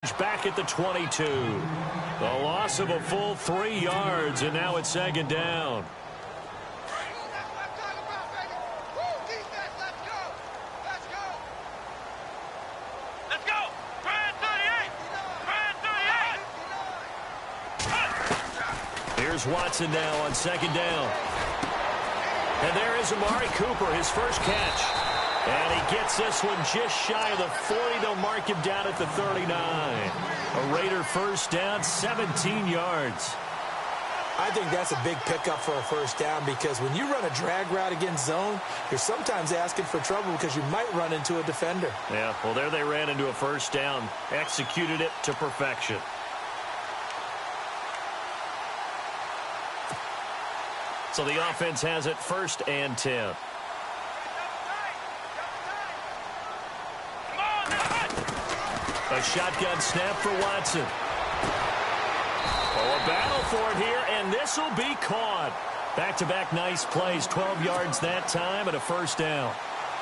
Back at the 22. The loss of a full 3 yards, and now it's second down. Let's go. Brand 38. Brand 38. Here's Watson now on second down. And there is Amari Cooper, his first catch. And he gets this one just shy of the 40. They'll mark him down at the 39. A Raider first down, 17 yards. I think that's a big pickup for a first down because when you run a drag route against zone, you're sometimes asking for trouble because you might run into a defender. Yeah, well, there they ran into a first down, executed it to perfection. So the offense has it first and 10. A shotgun snap for Watson. Oh, a battle for it here, and this will be caught. Back-to-back nice plays, 12 yards that time and a first down.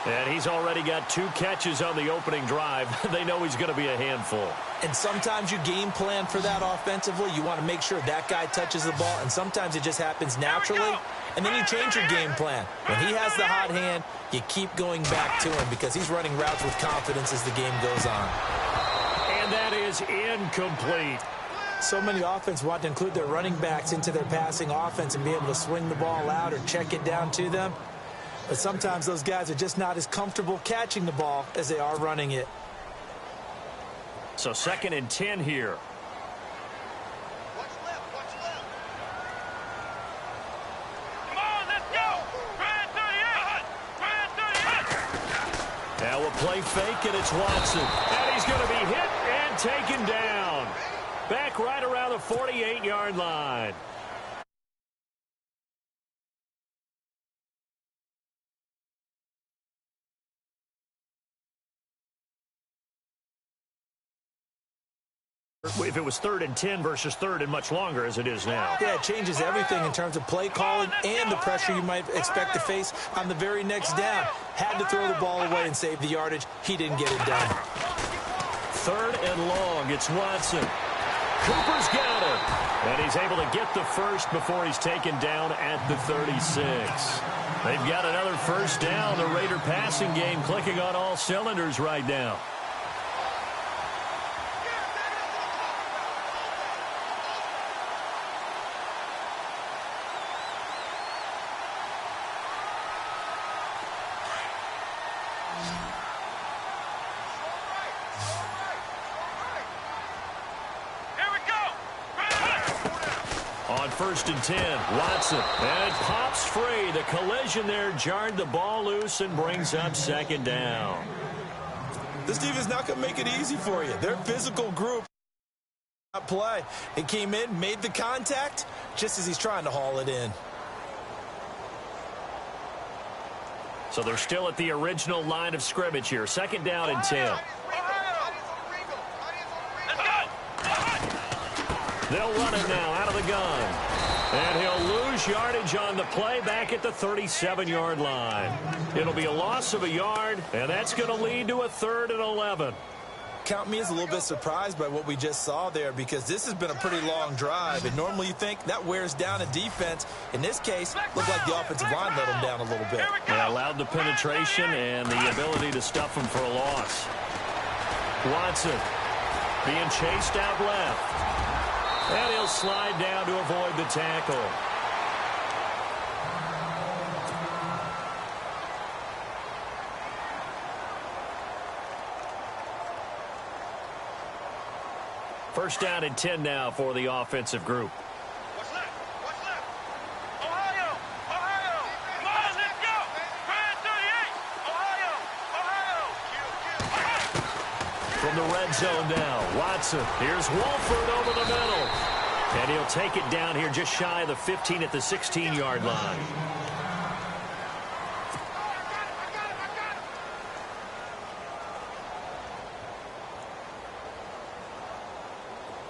And he's already got 2 catches on the opening drive. They know he's going to be a handful. And sometimes you game plan for that offensively. You want to make sure that guy touches the ball, and sometimes it just happens naturally. And then you change your game plan. When he has the hot hand, you keep going back to him because he's running routes with confidence as the game goes on. And that is incomplete. So many offenses want to include their running backs into their passing offense and be able to swing the ball out or check it down to them. But sometimes those guys are just not as comfortable catching the ball as they are running it. So second and 10 here. Watch left. Come on, let's go. Brand 38. Now a play fake, and it's Watson. And he's going to be hit and taken down. Back right around the 48-yard line. If it was 3rd and 10 versus 3rd and much longer as it is now. Yeah, it changes everything in terms of play calling and the pressure you might expect to face on the very next down. Had to throw the ball away and save the yardage. He didn't get it done. 3rd and long. It's Watson. Cooper's got it. And he's able to get the first before he's taken down at the 36. They've got another first down. The Raider passing game clicking on all cylinders right now. First and 10, Watson, and it pops free. The collision there jarred the ball loose and brings up second down. This team is not going to make it easy for you. Their physical group play. It came in, made the contact, just as he's trying to haul it in. So they're still at the original line of scrimmage here. Second down and 10. They'll run it now out of the gun. And he'll lose yardage on the play back at the 37-yard line. It'll be a loss of a yard, and that's going to lead to a 3rd and 11. Count me as a little bit surprised by what we just saw there because this has been a pretty long drive, and normally you think that wears down a defense. In this case, looked like the offensive line let them down a little bit. They allowed the penetration and the ability to stuff them for a loss. Watson being chased out left. And he'll slide down to avoid the tackle. First down and 10 now for the offensive group. What's left? Ohio! Come on, let's go! Brand 38! Ohio! From the red zone now, Watson. Here's Wolford over the middle. And he'll take it down here just shy of the 15 at the 16-yard line.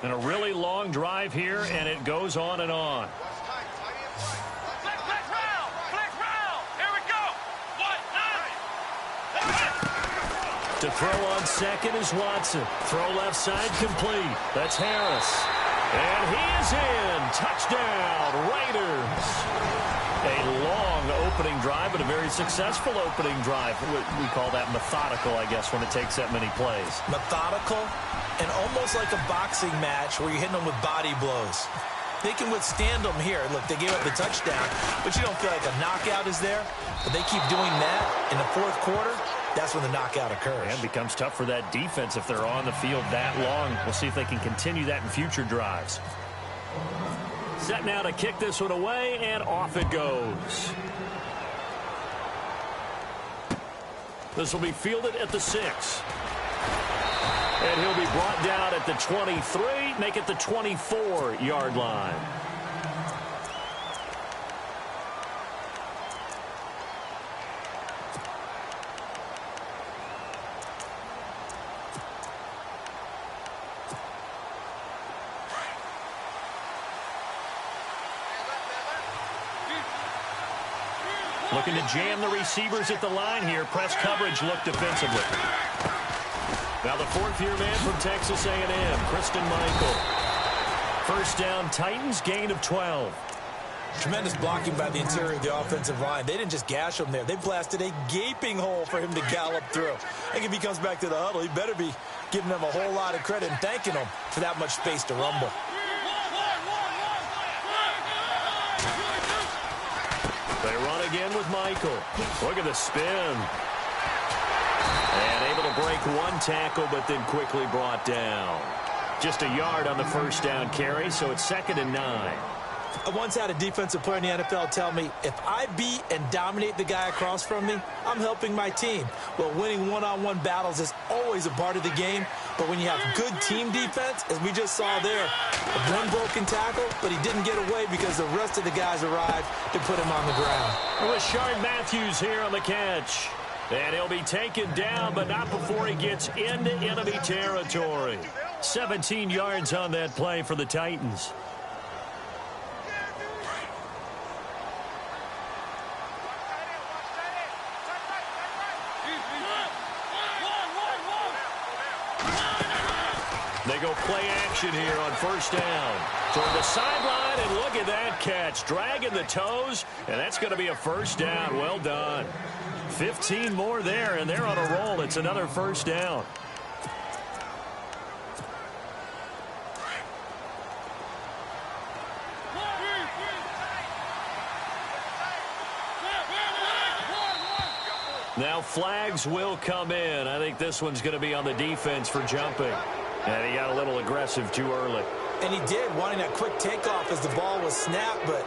And a really long drive here, and it goes on and on. To throw on second is Watson. Throw left side complete. That's Harris. And he is in. Touchdown, Raiders. A long opening drive, but a very successful opening drive. We call that methodical, I guess, when it takes that many plays. Methodical and almost like a boxing match where you're hitting them with body blows. They can withstand them here. Look, they gave up the touchdown, but you don't feel like a knockout is there. But they keep doing that in the fourth quarter. That's when the knockout occurs. And it becomes tough for that defense if they're on the field that long. We'll see if they can continue that in future drives. Set now to kick this one away, and off it goes. This will be fielded at the 6. And he'll be brought down at the 23, make it the 24-yard line. Looking to jam the receivers at the line here. Press coverage look defensively. Now the fourth-year man from Texas A&M, Christine Michael. First down, Titans, gain of 12. Tremendous blocking by the interior of the offensive line. They didn't just gash him there. They blasted a gaping hole for him to gallop through. I think if he comes back to the huddle, he better be giving them a whole lot of credit and thanking them for that much space to rumble. They run again with Michael. Look at the spin. And able to break one tackle, but then quickly brought down. Just a yard on the first down carry, so it's 2nd and 9. I once had a defensive player in the NFL tell me, if I beat and dominate the guy across from me, I'm helping my team. Well, winning one-on-one battles is always a part of the game, but when you have good team defense, as we just saw there, one broken tackle, but he didn't get away because the rest of the guys arrived to put him on the ground. Rashard Matthews here on the catch. And he'll be taken down, but not before he gets into enemy territory. 17 yards on that play for the Titans. They go play action here on first down. Toward the sideline, and look at that catch. Dragging the toes, and that's going to be a first down. Well done. 15 more there, and they're on a roll. It's another first down. Now flags will come in. I think this one's going to be on the defense for jumping. And he got a little aggressive too early. And he did, wanting that quick takeoff as the ball was snapped, but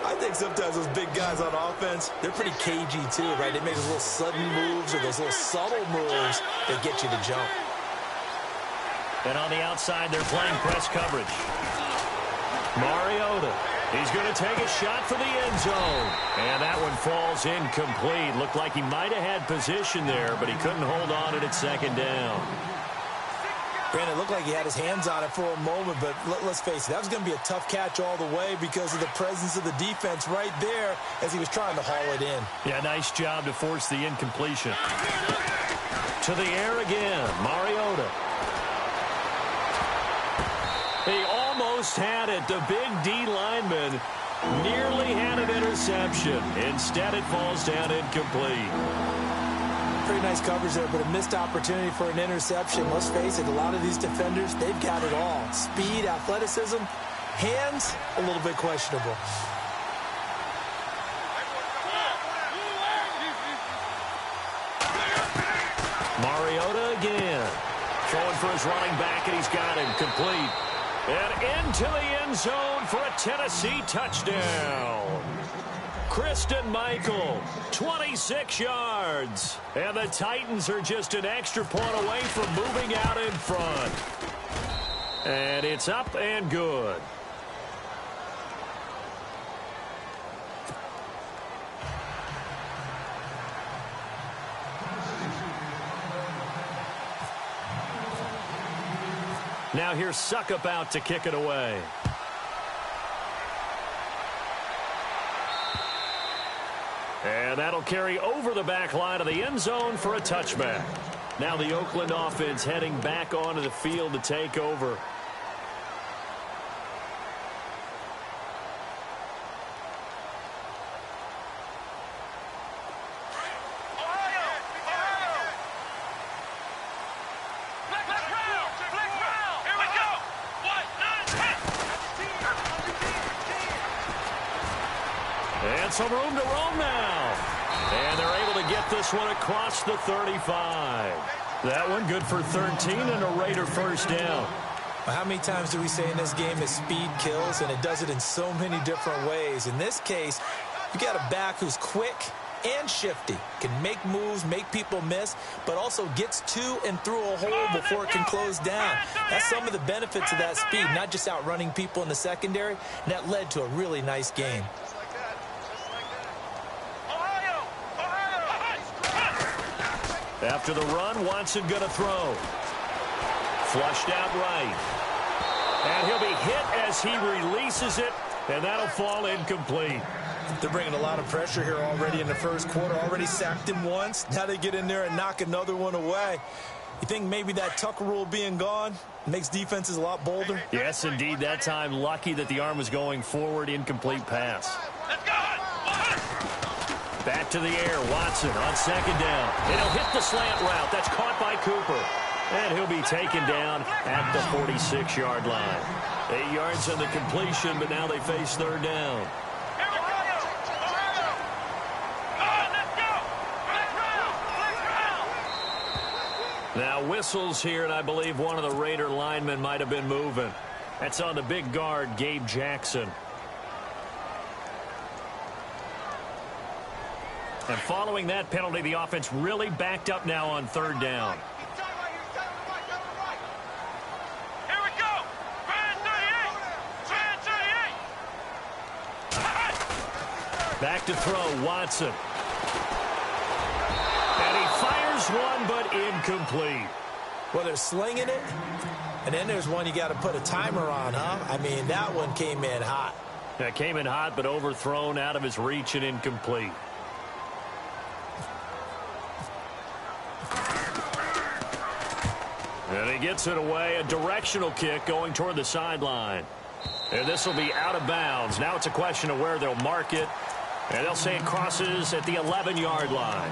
I think sometimes those big guys on offense, they're pretty cagey too, right? They make those little sudden moves or those little subtle moves that get you to jump. And on the outside, they're playing press coverage. Mariota, he's going to take a shot for the end zone. And that one falls incomplete. Looked like he might have had position there, but he couldn't hold on it at 2nd down. Brandon, it looked like he had his hands on it for a moment, but let's face it, that was going to be a tough catch all the way because of the presence of the defense right there as he was trying to haul it in. Yeah, nice job to force the incompletion. To the air again, Mariota. He almost had it. The big D lineman nearly had an interception. Instead, it falls down incomplete. Pretty nice coverage there, but a missed opportunity for an interception. Let's face it, a lot of these defenders, they've got it all. Speed, athleticism, hands, a little bit questionable. Mariota again. Throwing for his running back, and he's got him complete. And into the end zone for a Tennessee touchdown. Christine Michael, 26 yards. And the Titans are just an extra point away from moving out in front. And it's up and good. Now here's Suckup out to kick it away. And that'll carry over the back line of the end zone for a touchback. Now the Oakland offense heading back onto the field to take over. And some room to roam now. And they're able to get this one across the 35. That one good for 13 and a Raider first down. Well, how many times do we say in this game that speed kills, and it does it in so many different ways? In this case, you got a back who's quick and shifty, can make moves, make people miss, but also gets to and through a hole before it can close down. That's some of the benefits of that speed, not just outrunning people in the secondary, and that led to a really nice game. After the run, Watson going to throw. Flushed out right. And he'll be hit as he releases it, and that'll fall incomplete. They're bringing a lot of pressure here already in the first quarter. Already sacked him once. Now they get in there and knock another one away. You think maybe that Tucker rule being gone makes defenses a lot bolder? Yes, indeed. That time, lucky that the arm was going forward. Incomplete pass. Back to the air, Watson on second down. And he'll hit the slant route. That's caught by Cooper. And he'll be taken down at the 46-yard line. 8 yards on the completion, but now they face third down. Now whistles here, and I believe one of the Raider linemen might have been moving. That's on the big guard, Gabe Jackson. And following that penalty, the offense really backed up now on third down. Here we go. Brand 38. Back to throw, Watson. And he fires one, but incomplete. Well, they're slinging it, and then there's one you got to put a timer on, huh? I mean, that one came in hot. That came in hot, but overthrown out of his reach and incomplete. And he gets it away, a directional kick going toward the sideline. And this will be out of bounds. Now it's a question of where they'll mark it. And they'll say it crosses at the 11-yard line.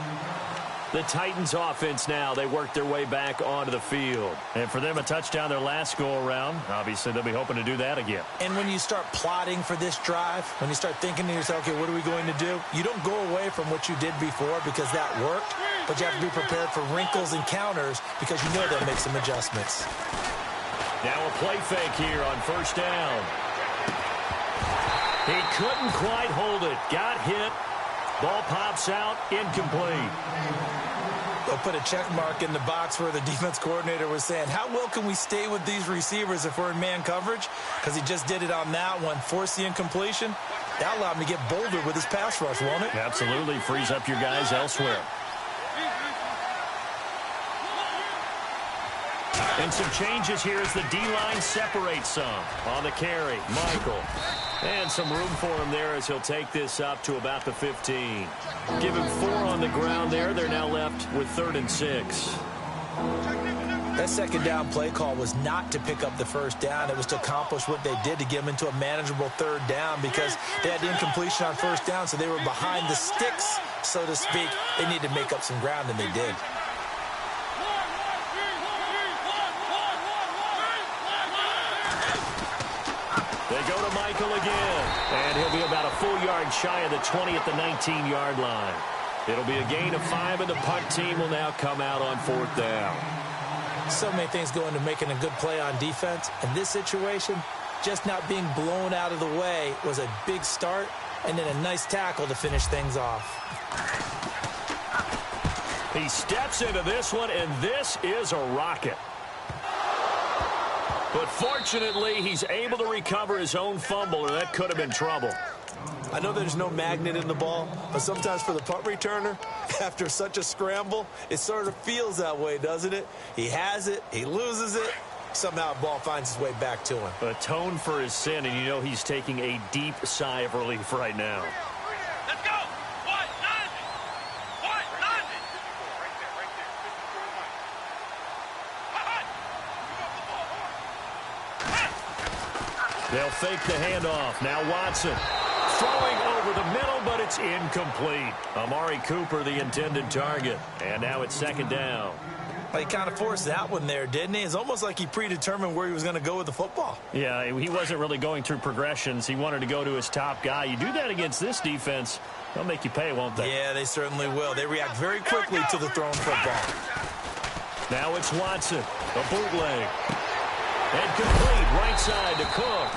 The Titans offense now, they work their way back onto the field. And for them, a touchdown their last go-around. Obviously, they'll be hoping to do that again. And when you start plotting for this drive, when you start thinking to yourself, okay, what are we going to do? You don't go away from what you did before because that worked, but you have to be prepared for wrinkles and counters because you know they'll make some adjustments. Now a play fake here on first down. He couldn't quite hold it. Got hit. Ball pops out, incomplete. They'll put a check mark in the box where the defense coordinator was saying, how well can we stay with these receivers if we're in man coverage? Because he just did it on that one, forced the incompletion. That allowed him to get bolder with his pass rush, won't it? Absolutely, frees up your guys elsewhere. And some changes here as the D-line separates some. On the carry, Michael. And some room for him there as he'll take this up to about the 15. Give him 4 on the ground there. They're now left with 3rd and 6. That second down play call was not to pick up the first down. It was to accomplish what they did to get them into a manageable 3rd down because they had the incompletion on first down, so they were behind the sticks, so to speak. They needed to make up some ground, and they did. They go to Michael again, and he'll be about a full yard shy of the 20 at the 19-yard line. It'll be a gain of 5, and the punt team will now come out on 4th down. So many things go into making a good play on defense. In this situation, just not being blown out of the way was a big start, and then a nice tackle to finish things off. He steps into this one, and this is a rocket. But fortunately, he's able to recover his own fumble, or that could have been trouble. I know there's no magnet in the ball, but sometimes for the punt returner, after such a scramble, it sort of feels that way, doesn't it? He has it, he loses it, somehow the ball finds its way back to him. Atone for his sin, and you know he's taking a deep sigh of relief right now. Let's go. What? 90. What? 90. They'll fake the handoff. Now Watson throwing over the middle, but it's incomplete. Amari Cooper, the intended target. And now it's second down. Well, he kind of forced that one there, didn't he? It's almost like he predetermined where he was going to go with the football. Yeah, he wasn't really going through progressions. He wanted to go to his top guy. You do that against this defense, they'll make you pay, won't they? Yeah, they certainly will. They react very quickly to the thrown football. Now it's Watson, a bootleg. And complete, right side to Cook.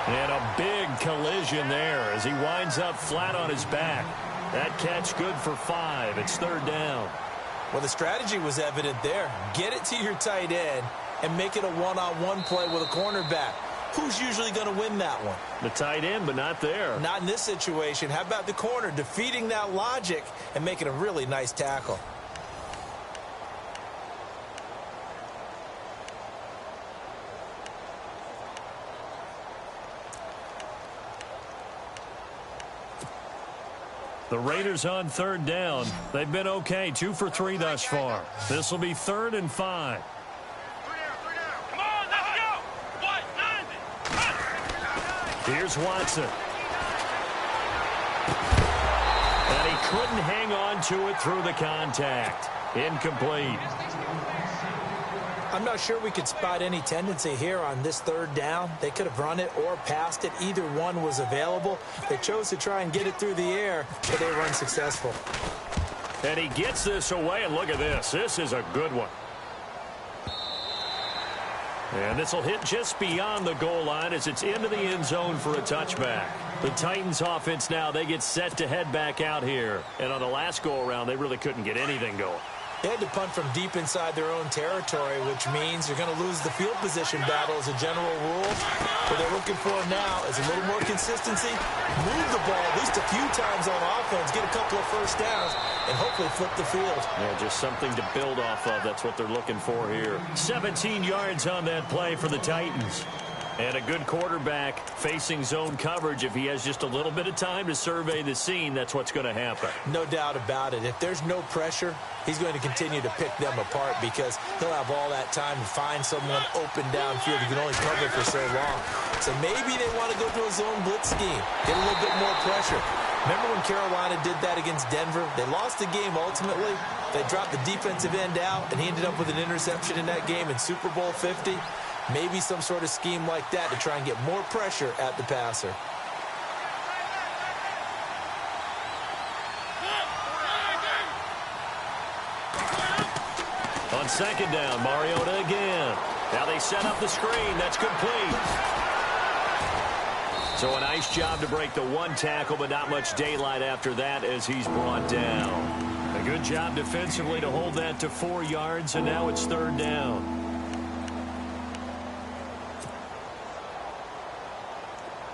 And a big collision there as he winds up flat on his back. That catch good for 5. It's third down. Well, the strategy was evident there. Get it to your tight end and make it a one-on-one play with a cornerback. Who's usually going to win that one? The tight end, but not there. Not in this situation. How about the corner defeating that logic and making a really nice tackle? The Raiders on third down. They've been okay, 2 for 3 thus far. This will be 3rd and 5. Come on, let's go. What? Here's Watson. And he couldn't hang on to it through the contact. Incomplete. I'm not sure we could spot any tendency here on this third down. They could have run it or passed it. Either one was available. They chose to try and get it through the air, but they were unsuccessful. And he gets this away, and look at this. This is a good one. And this will hit just beyond the goal line as it's into the end zone for a touchback. The Titans offense now, they get set to head back out here. And on the last go-around, they really couldn't get anything going. They had to punt from deep inside their own territory, which means you're going to lose the field position battle as a general rule. What they're looking for now is a little more consistency, move the ball at least a few times on offense, get a couple of first downs, and hopefully flip the field. Yeah, just something to build off of. That's what they're looking for here. 17 yards on that play for the Titans. And a good quarterback facing zone coverage. If he has just a little bit of time to survey the scene, that's what's going to happen. No doubt about it. If there's no pressure, he's going to continue to pick them apart because he'll have all that time to find someone open downfield. He can only cover for so long. So maybe they want to go to a zone blitz scheme, get a little bit more pressure. Remember when Carolina did that against Denver? They lost the game ultimately. They dropped the defensive end out, and he ended up with an interception in that game in Super Bowl 50. Maybe some sort of scheme like that to try and get more pressure at the passer. On second down, Mariota again. Now they set up the screen. That's complete. So a nice job to break the one tackle, but not much daylight after that as he's brought down. A good job defensively to hold that to 4 yards, and now it's third down.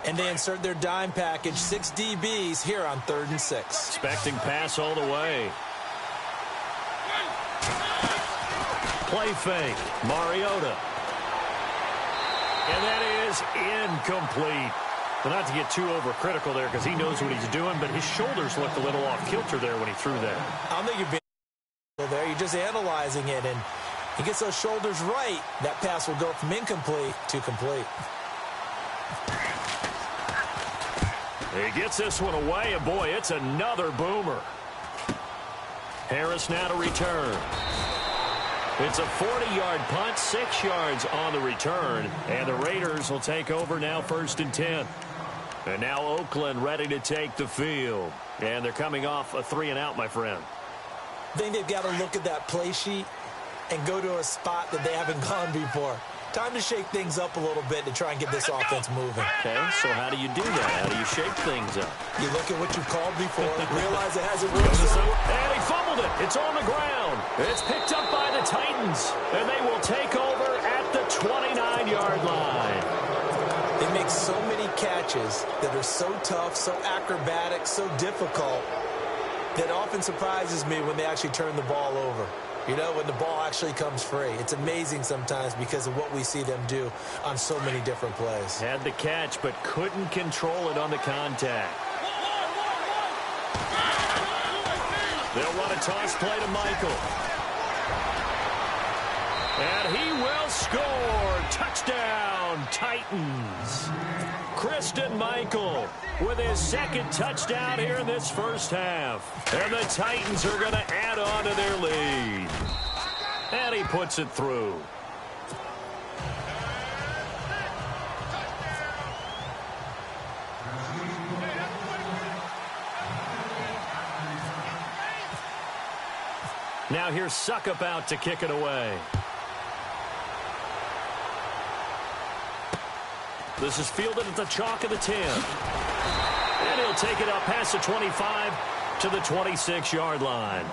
And they insert their dime package, 6 DBs here on 3rd and 6. Expecting pass all the way. Play fake. Mariota. And that is incomplete. Well, not to get too overcritical there because he knows what he's doing, but his shoulders looked a little off kilter there when he threw that. I don't think you're being there. You're just analyzing it, and he gets those shoulders right. That pass will go from incomplete to complete. He gets this one away, and boy, it's another boomer. Harris now to return. It's a 40-yard punt, 6 yards on the return, and the Raiders will take over now 1st and 10. And now Oakland ready to take the field. And they're coming off a 3-and-out, my friend. I think they've got to look at that play sheet and go to a spot that they haven't gone before. Time to shake things up a little bit to try and get this offense moving. Okay, so how do you do that? How do you shake things up? You look at what you called before, realize it hasn't worked. And he fumbled it. It's on the ground. It's picked up by the Titans, and they will take over at the 29-yard line. They make so many catches that are so tough, so acrobatic, so difficult, that often surprises me when they actually turn the ball over. You know, when the ball actually comes free. It's amazing sometimes because of what we see them do on so many different plays. Had the catch, but couldn't control it on the contact. They'll run a toss play to Michael. And he will score. Touchdown, touchdown, Titans. Christine Michael with his second touchdown here in this first half. And the Titans are going to add on to their lead. And he puts it through. Now here's Suckup out to kick it away. This is fielded at the chalk of the 10. And he'll take it up past the 25 to the 26-yard line.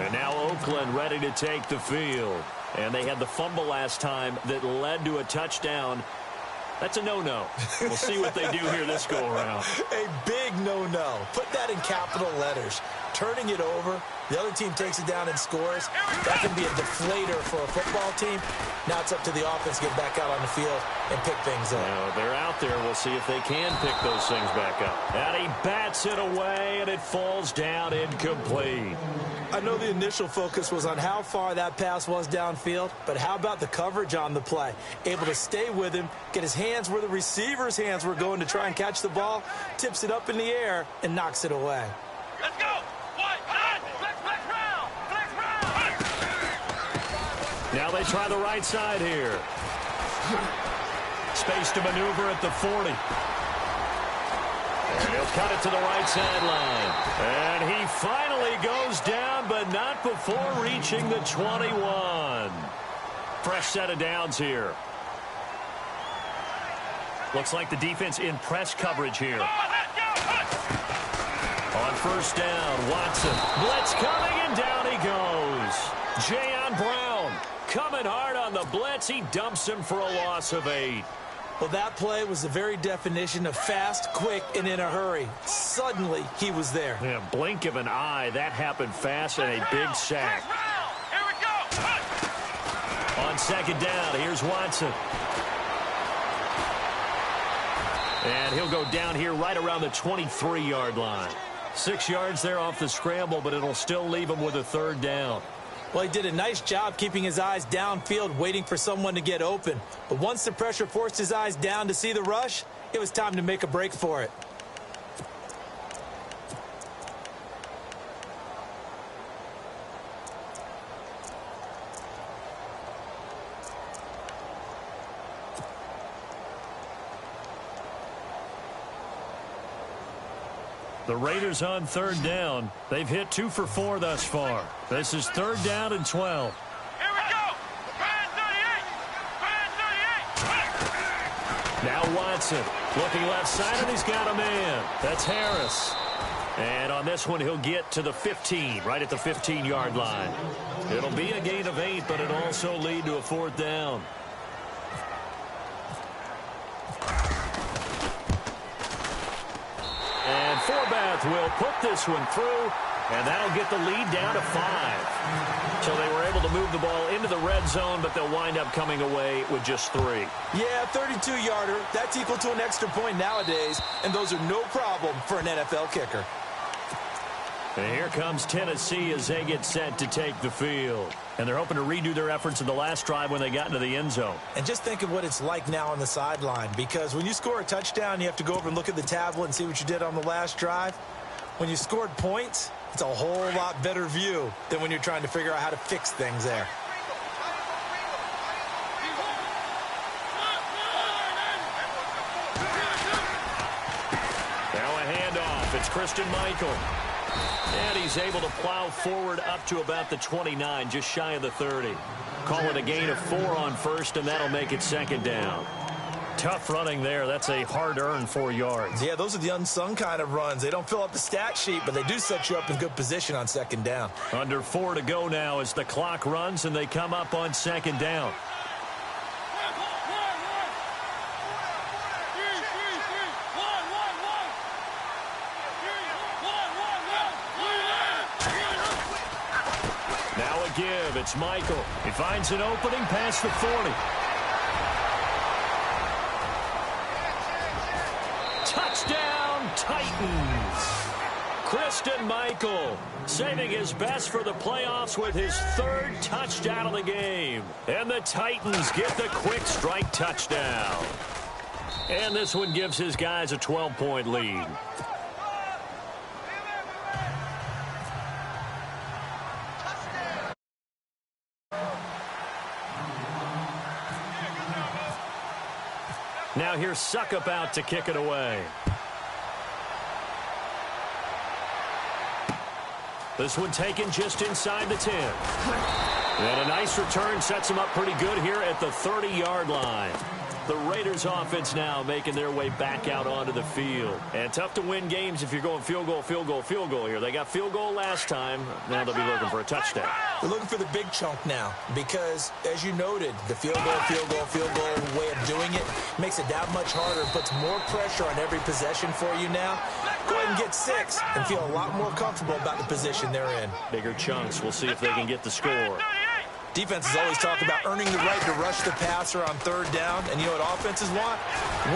And now Oakland ready to take the field. And they had the fumble last time that led to a touchdown. That's a no-no. We'll see what they do here this go-around. A big no-no. Put that in capital letters. Turning it over, the other team takes it down and scores. That can be a deflator for a football team. Now it's up to the offense to get back out on the field and pick things up. Now, they're out there. We'll see if they can pick those things back up. And he bats it away, and it falls down incomplete. I know the initial focus was on how far that pass was downfield, but how about the coverage on the play? Able to stay with him, get his hands where the receiver's hands were going to try and catch the ball, tips it up in the air, and knocks it away. Let's go! Now they try the right side here. Space to maneuver at the 40. And he'll cut it to the right sideline. And he finally goes down, but not before reaching the 21. Fresh set of downs here. Looks like the defense in press coverage here. On first down, Watson. Blitz coming, and down he goes. Jayon Brown coming hard on the blitz. He dumps him for a loss of 8. Well, that play was the very definition of fast, quick, and in a hurry. Suddenly, he was there. Yeah, blink of an eye. That happened fast and a big sack. Here we go. On second down, here's Watson. And he'll go down here right around the 23-yard line. 6 yards there off the scramble, but it'll still leave him with a third down. Well, he did a nice job keeping his eyes downfield, waiting for someone to get open. But once the pressure forced his eyes down to see the rush, it was time to make a break for it. The Raiders on third down. They've hit 2 for 4 thus far. This is third down and 12. Here we go. Brand 38. Now Watson looking left side, and he's got a man. That's Harris. And on this one, he'll get to the 15, right at the 15-yard line. It'll be a gain of 8, but it'll also lead to a fourth down. And Forbath will put this one through, and that'll get the lead down to 5. So they were able to move the ball into the red zone, but they'll wind up coming away with just 3. Yeah, 32-yarder. That's equal to an extra point nowadays, and those are no problem for an NFL kicker. And here comes Tennessee as they get set to take the field. And they're hoping to redo their efforts in the last drive when they got into the end zone. And just think of what it's like now on the sideline, because when you score a touchdown, you have to go over and look at the tablet and see what you did on the last drive. When you scored points, it's a whole lot better view than when you're trying to figure out how to fix things there. Now a handoff. It's Christine Michael. And he's able to plow forward up to about the 29, just shy of the 30. Call it a gain of 4 on first, and that'll make it second down. Tough running there. That's a hard-earned 4 yards. Yeah, those are the unsung kind of runs. They don't fill up the stat sheet, but they do set you up in good position on second down. Under 4 to go now as the clock runs, and they come up on second down. Now a give. It's Michael. He finds an opening past the 40. Touchdown, Titans. Christian Michael, saving his best for the playoffs with his third touchdown of the game. And the Titans get the quick strike touchdown. And this one gives his guys a 12-point lead. Now here's Suckup out to kick it away. This one taken just inside the 10. And a nice return sets them up pretty good here at the 30-yard line. The Raiders offense now making their way back out onto the field. And tough to win games if you're going field goal, field goal, field goal here. They got field goal last time. Now they'll be looking for a touchdown. They're looking for the big chunk now because, as you noted, the field goal way of doing it makes it that much harder and puts more pressure on every possession for you now. Go ahead and get 6 and feel a lot more comfortable about the position they're in. Bigger chunks. We'll see if they can get the score. Defenses always talk about earning the right to rush the passer on third down. And you know what offenses want?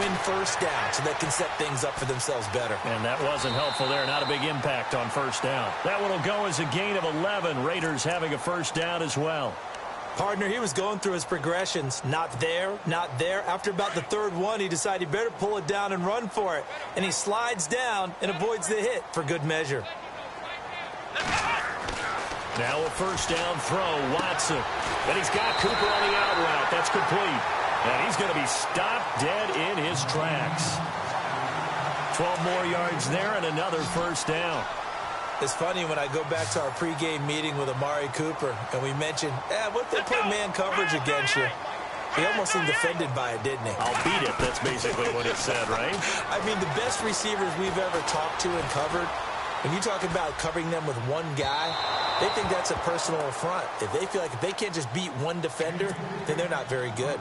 Win first down so they can set things up for themselves better. And that wasn't helpful there. Not a big impact on first down. That one will go as a gain of 11. Raiders having a first down as well. Partner, he was going through his progressions. Not there, not there. After about the third one, he decided he better pull it down and run for it. And he slides down and avoids the hit for good measure. Now a first down throw, Watson. And he's got Cooper on the out route. That's complete. And he's going to be stopped dead in his tracks. 12 more yards there and another first down. It's funny when I go back to our pregame meeting with Amari Cooper and we mentioned, what if they play man coverage against you? He almost seemed offended by it, didn't he? I'll beat it. That's basically what he said, right? I mean, the best receivers we've ever talked to and covered, when you talk about covering them with one guy, they think that's a personal affront. If they feel like if they can't just beat one defender, then they're not very good.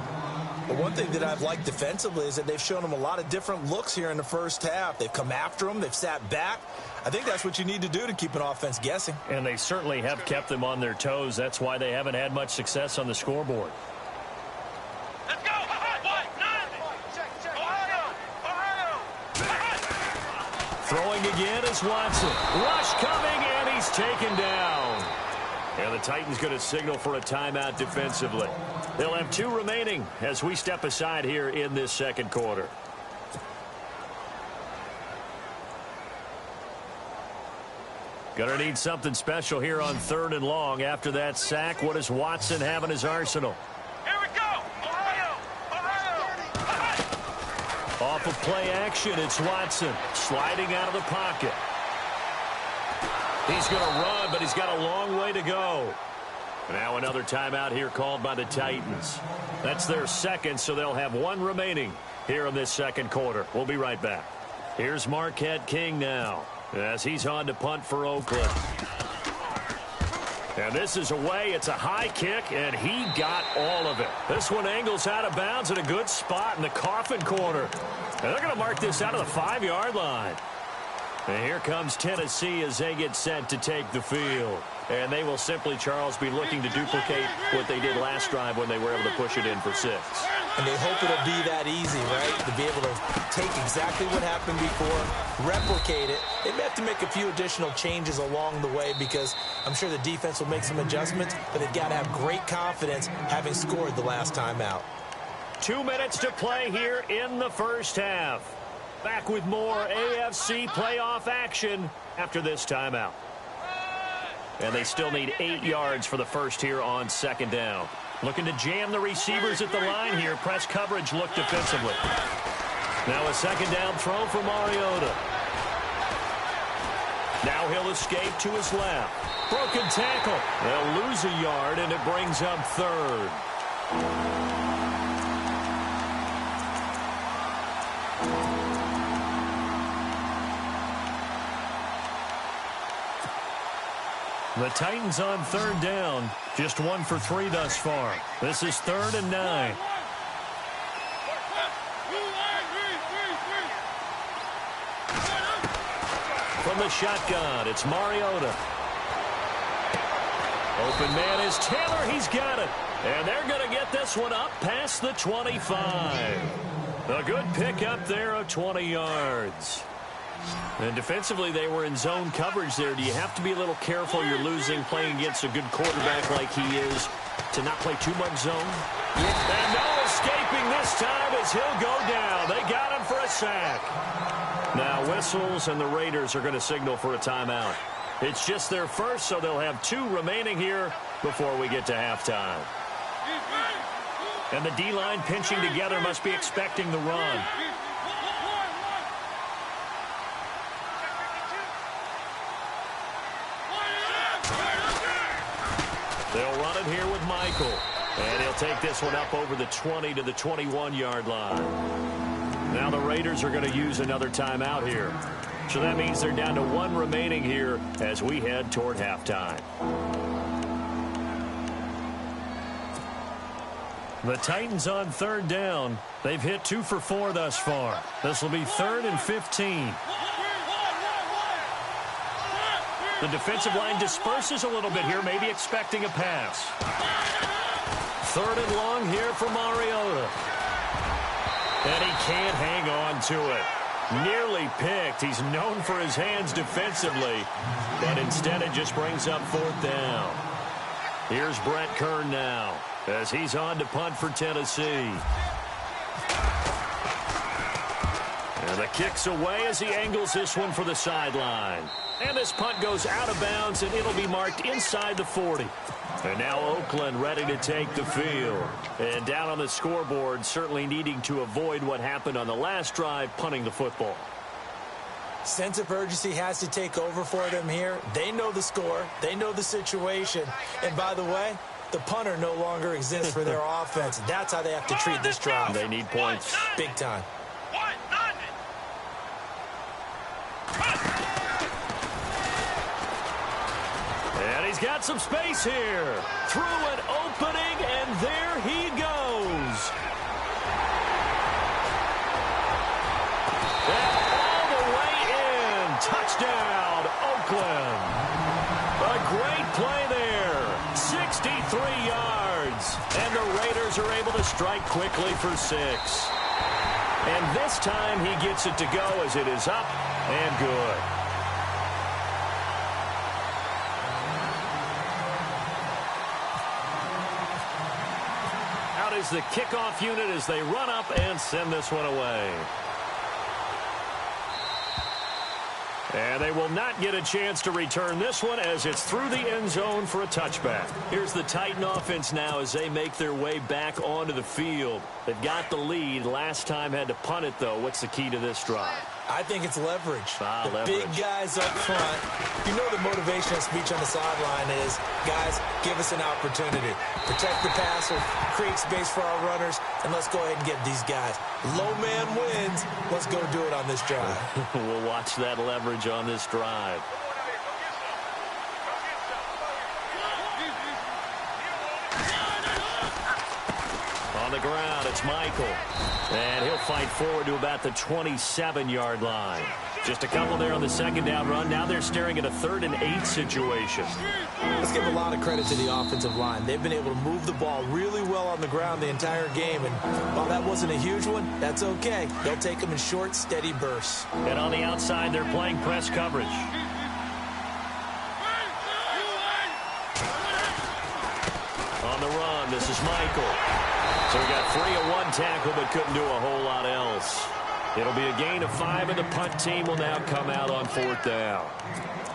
But one thing that I've liked defensively is that they've shown them a lot of different looks here in the first half. They've come after them. They've sat back. I think that's what you need to do to keep an offense guessing. And they certainly have kept them on their toes. That's why they haven't had much success on the scoreboard. Let's go! Throwing again is Watson. Rush coming, and he's taken down. And the Titans going to signal for a timeout defensively. They'll have 2 remaining as we step aside here in this second quarter. Gonna need something special here on 3rd and long. After that sack, what does Watson have in his arsenal? Here we go! Ohio! Off of play action, it's Watson sliding out of the pocket. He's going to run, but he's got a long way to go. Now another timeout here called by the Titans. That's their second, so they'll have 1 remaining here in this second quarter. We'll be right back. Here's Marquette King now as he's on to punt for Oakland. And this is away. It's a high kick, and he got all of it. This one angles out of bounds in a good spot in the coffin corner. And they're going to mark this out of the 5-yard line. And here comes Tennessee as they get set to take the field. And they will simply, Charles, be looking to duplicate what they did last drive when they were able to push it in for 6. And they hope it'll be that easy, right? To be able to take exactly what happened before, replicate it. They may have to make a few additional changes along the way because I'm sure the defense will make some adjustments, but they've got to have great confidence having scored the last time out. 2 minutes to play here in the first half. Back with more AFC playoff action after this timeout. And they still need 8 yards for the first here on 2nd down. Looking to jam the receivers at the line here. Press coverage look defensively. Now a 2nd down throw for Mariota. Now he'll escape to his left. Broken tackle. They'll lose a yard, and it brings up 3rd. The Titans on 3rd down. Just 1 for 3 thus far. This is 3rd and 9. From the shotgun, it's Mariota. Open man is Taylor. He's got it. And they're going to get this one up past the 25. A good pick up there of 20 yards. And defensively, they were in zone coverage there. Do you have to be a little careful? You're losing, playing against a good quarterback like he is, to not play too much zone? Yeah. And no escaping this time as he'll go down. They got him for a sack. Now whistles, and the Raiders are going to signal for a timeout. It's just their first, so they'll have 2 remaining here before we get to halftime. And the D-line pinching together must be expecting the run. They'll run it here with Michael. And he'll take this one up over the 20 to the 21-yard line. Now the Raiders are going to use another timeout here. So that means they're down to 1 remaining here as we head toward halftime. The Titans on 3rd down. They've hit 2 for 4 thus far. This will be 3rd and 15. The defensive line disperses a little bit here, maybe expecting a pass. 3rd and long here for Mariota. And he can't hang on to it. Nearly picked. He's known for his hands defensively, but instead it just brings up 4th down. Here's Brett Kern now as he's on to punt for Tennessee. And the kick's away as he angles this one for the sideline. And this punt goes out of bounds, and it'll be marked inside the 40. And now Oakland ready to take the field. And down on the scoreboard, certainly needing to avoid what happened on the last drive, punting the football. Sense of urgency has to take over for them here. They know the score. They know the situation. And by the way, the punter no longer exists for their offense. That's how they have to treat this drive. They need points. Big time. And he's got some space here. Through an opening, and there he goes. And all the way in. Touchdown, Oakland. A great play there. 63 yards. And the Raiders are able to strike quickly for 6. And this time he gets it to go as it is up and good. Out is the kickoff unit as they run up and send this one away. And they will not get a chance to return this one as it's through the end zone for a touchback. Here's the Titan offense now as they make their way back onto the field. They've got the lead. Last time had to punt it, though. What's the key to this drive? I think it's leverage. Leverage. Big guys up front. You know the motivational speech on the sideline is, guys, give us an opportunity. Protect the passer, create space for our runners, and let's go ahead and get these guys. Low man wins. Let's go do it on this drive. We'll watch that leverage on this drive. On the ground, it's Michael. And he'll fight forward to about the 27-yard line. Just a couple there on the 2nd down run. Now they're staring at a 3rd and 8 situation. Let's give a lot of credit to the offensive line. They've been able to move the ball really well on the ground the entire game. And while that wasn't a huge one, that's okay. They'll take them in short, steady bursts. And on the outside, they're playing press coverage. On the run, this is Michael. So we got 3 at 1 tackle, but couldn't do a whole lot else. It'll be a gain of 5, and the punt team will now come out on 4th down.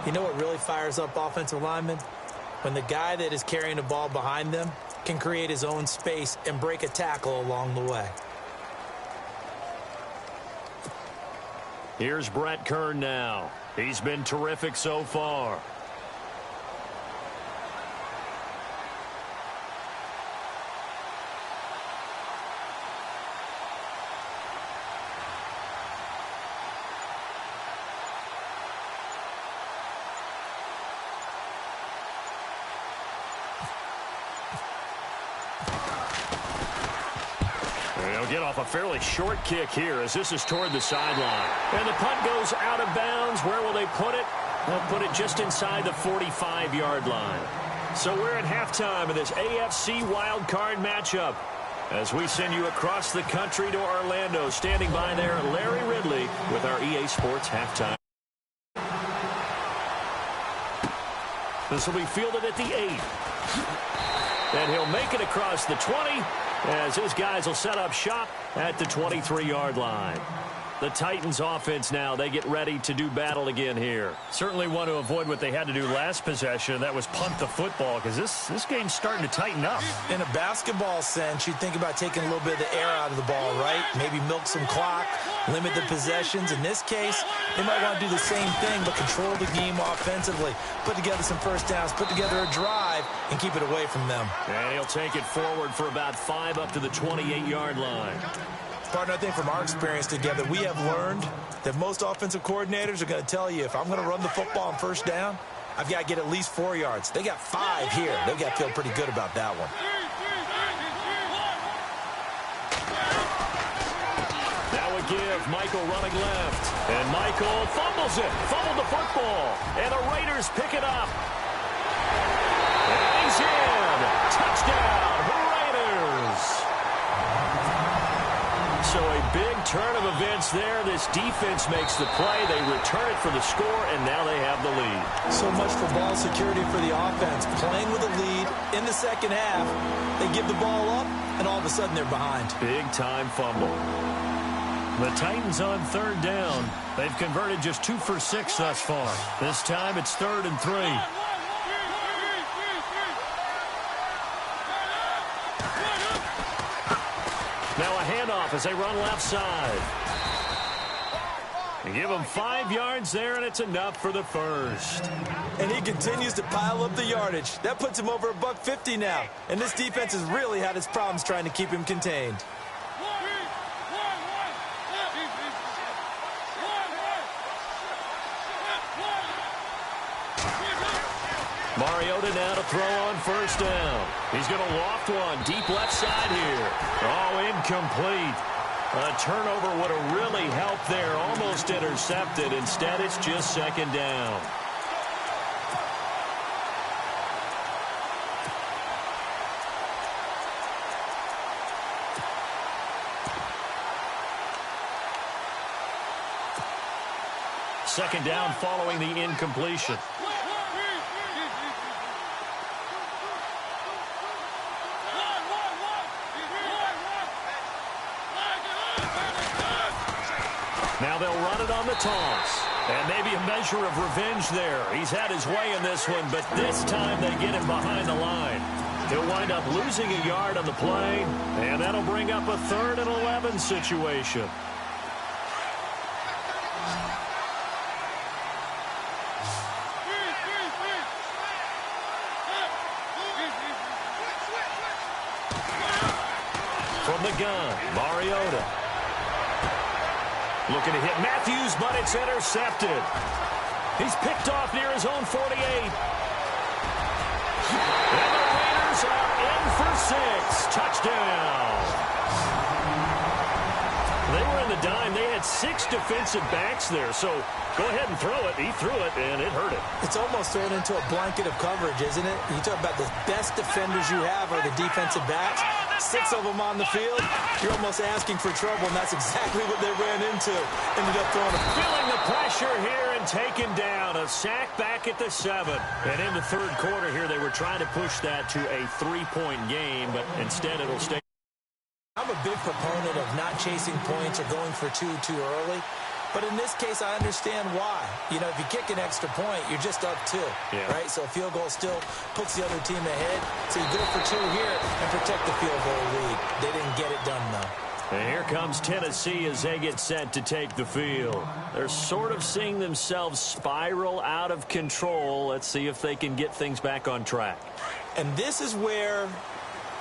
You know what really fires up offensive linemen? When the guy that is carrying the ball behind them can create his own space and break a tackle along the way. Here's Brett Kern now. He's been terrific so far. They'll get off a fairly short kick here as this is toward the sideline. And the punt goes out of bounds. Where will they put it? They'll put it just inside the 45-yard line. So we're at halftime of this AFC wildcard matchup. As we send you across the country to Orlando, standing by there, Larry Ridley with our EA Sports halftime. This will be fielded at the 8. And he'll make it across the 20 as his guys will set up shop at the 23-yard line. The Titans offense now, they get ready to do battle again here. Certainly want to avoid what they had to do last possession. That was punt the football, because this game's starting to tighten up. In a basketball sense, you'd think about taking a little bit of the air out of the ball, right? Maybe milk some clock, limit the possessions. In this case, they might want to do the same thing, but control the game offensively. Put together some first downs, put together a drive, and keep it away from them. And he'll take it forward for about 5 up to the 28-yard line. Partner, I think from our experience together, we have learned that most offensive coordinators are going to tell you, if I'm going to run the football on first down, I've got to get at least 4 yards. They got 5 here. They've got to feel pretty good about that one. That would give Michael running left. And Michael fumbles it. Fumbled the football. And the Raiders pick it up. And he's in. Touchdown, Raiders. So a big turn of events there. This defense makes the play. They return it for the score, and now they have the lead. So much for ball security for the offense. Playing with a lead in the second half. They give the ball up, and all of a sudden they're behind. Big-time fumble. The Titans on third down. They've converted just 2 for 6 thus far. This time it's 3rd and 3. Now a handoff as they run left side. They give him 5 yards there, and it's enough for the first. And he continues to pile up the yardage. That puts him over $150 now. And this defense has really had its problems trying to keep him contained. Mariota now to throw on first down. He's going to loft one deep left side here. Oh, incomplete. A turnover would have really helped there. Almost intercepted. Instead, it's just second down. Second down following the incompletion. Now they'll run it on the toss. And maybe a measure of revenge there. He's had his way in this one, but this time they get him behind the line. He'll wind up losing a yard on the play, and that'll bring up a 3rd and 11 situation. From the gun, Mariota. Looking to hit Matthews, but it's intercepted. He's picked off near his own 48. And the Raiders are in for 6. Touchdown. They were in the dime. They had 6 defensive backs there. So go ahead and throw it. He threw it, and it hurt it. It's almost thrown into a blanket of coverage, isn't it? You talk about the best defenders you have are the defensive backs. 6 of them on the field. You're almost asking for trouble, and that's exactly what they ran into. Ended up throwing it. Feeling the pressure here and taken down. A sack back at the 7. And in the third quarter here, they were trying to push that to a 3-point game, but instead it'll stay. I'm a big proponent of not chasing points or going for 2 too early. But in this case, I understand why. You know, if you kick an extra point, you're just up 2, right? So a field goal still puts the other team ahead. So you go for 2 here and protect the field goal lead. They didn't get it done, though. And here comes Tennessee as they get set to take the field. They're sort of seeing themselves spiral out of control. Let's see if they can get things back on track. And this is where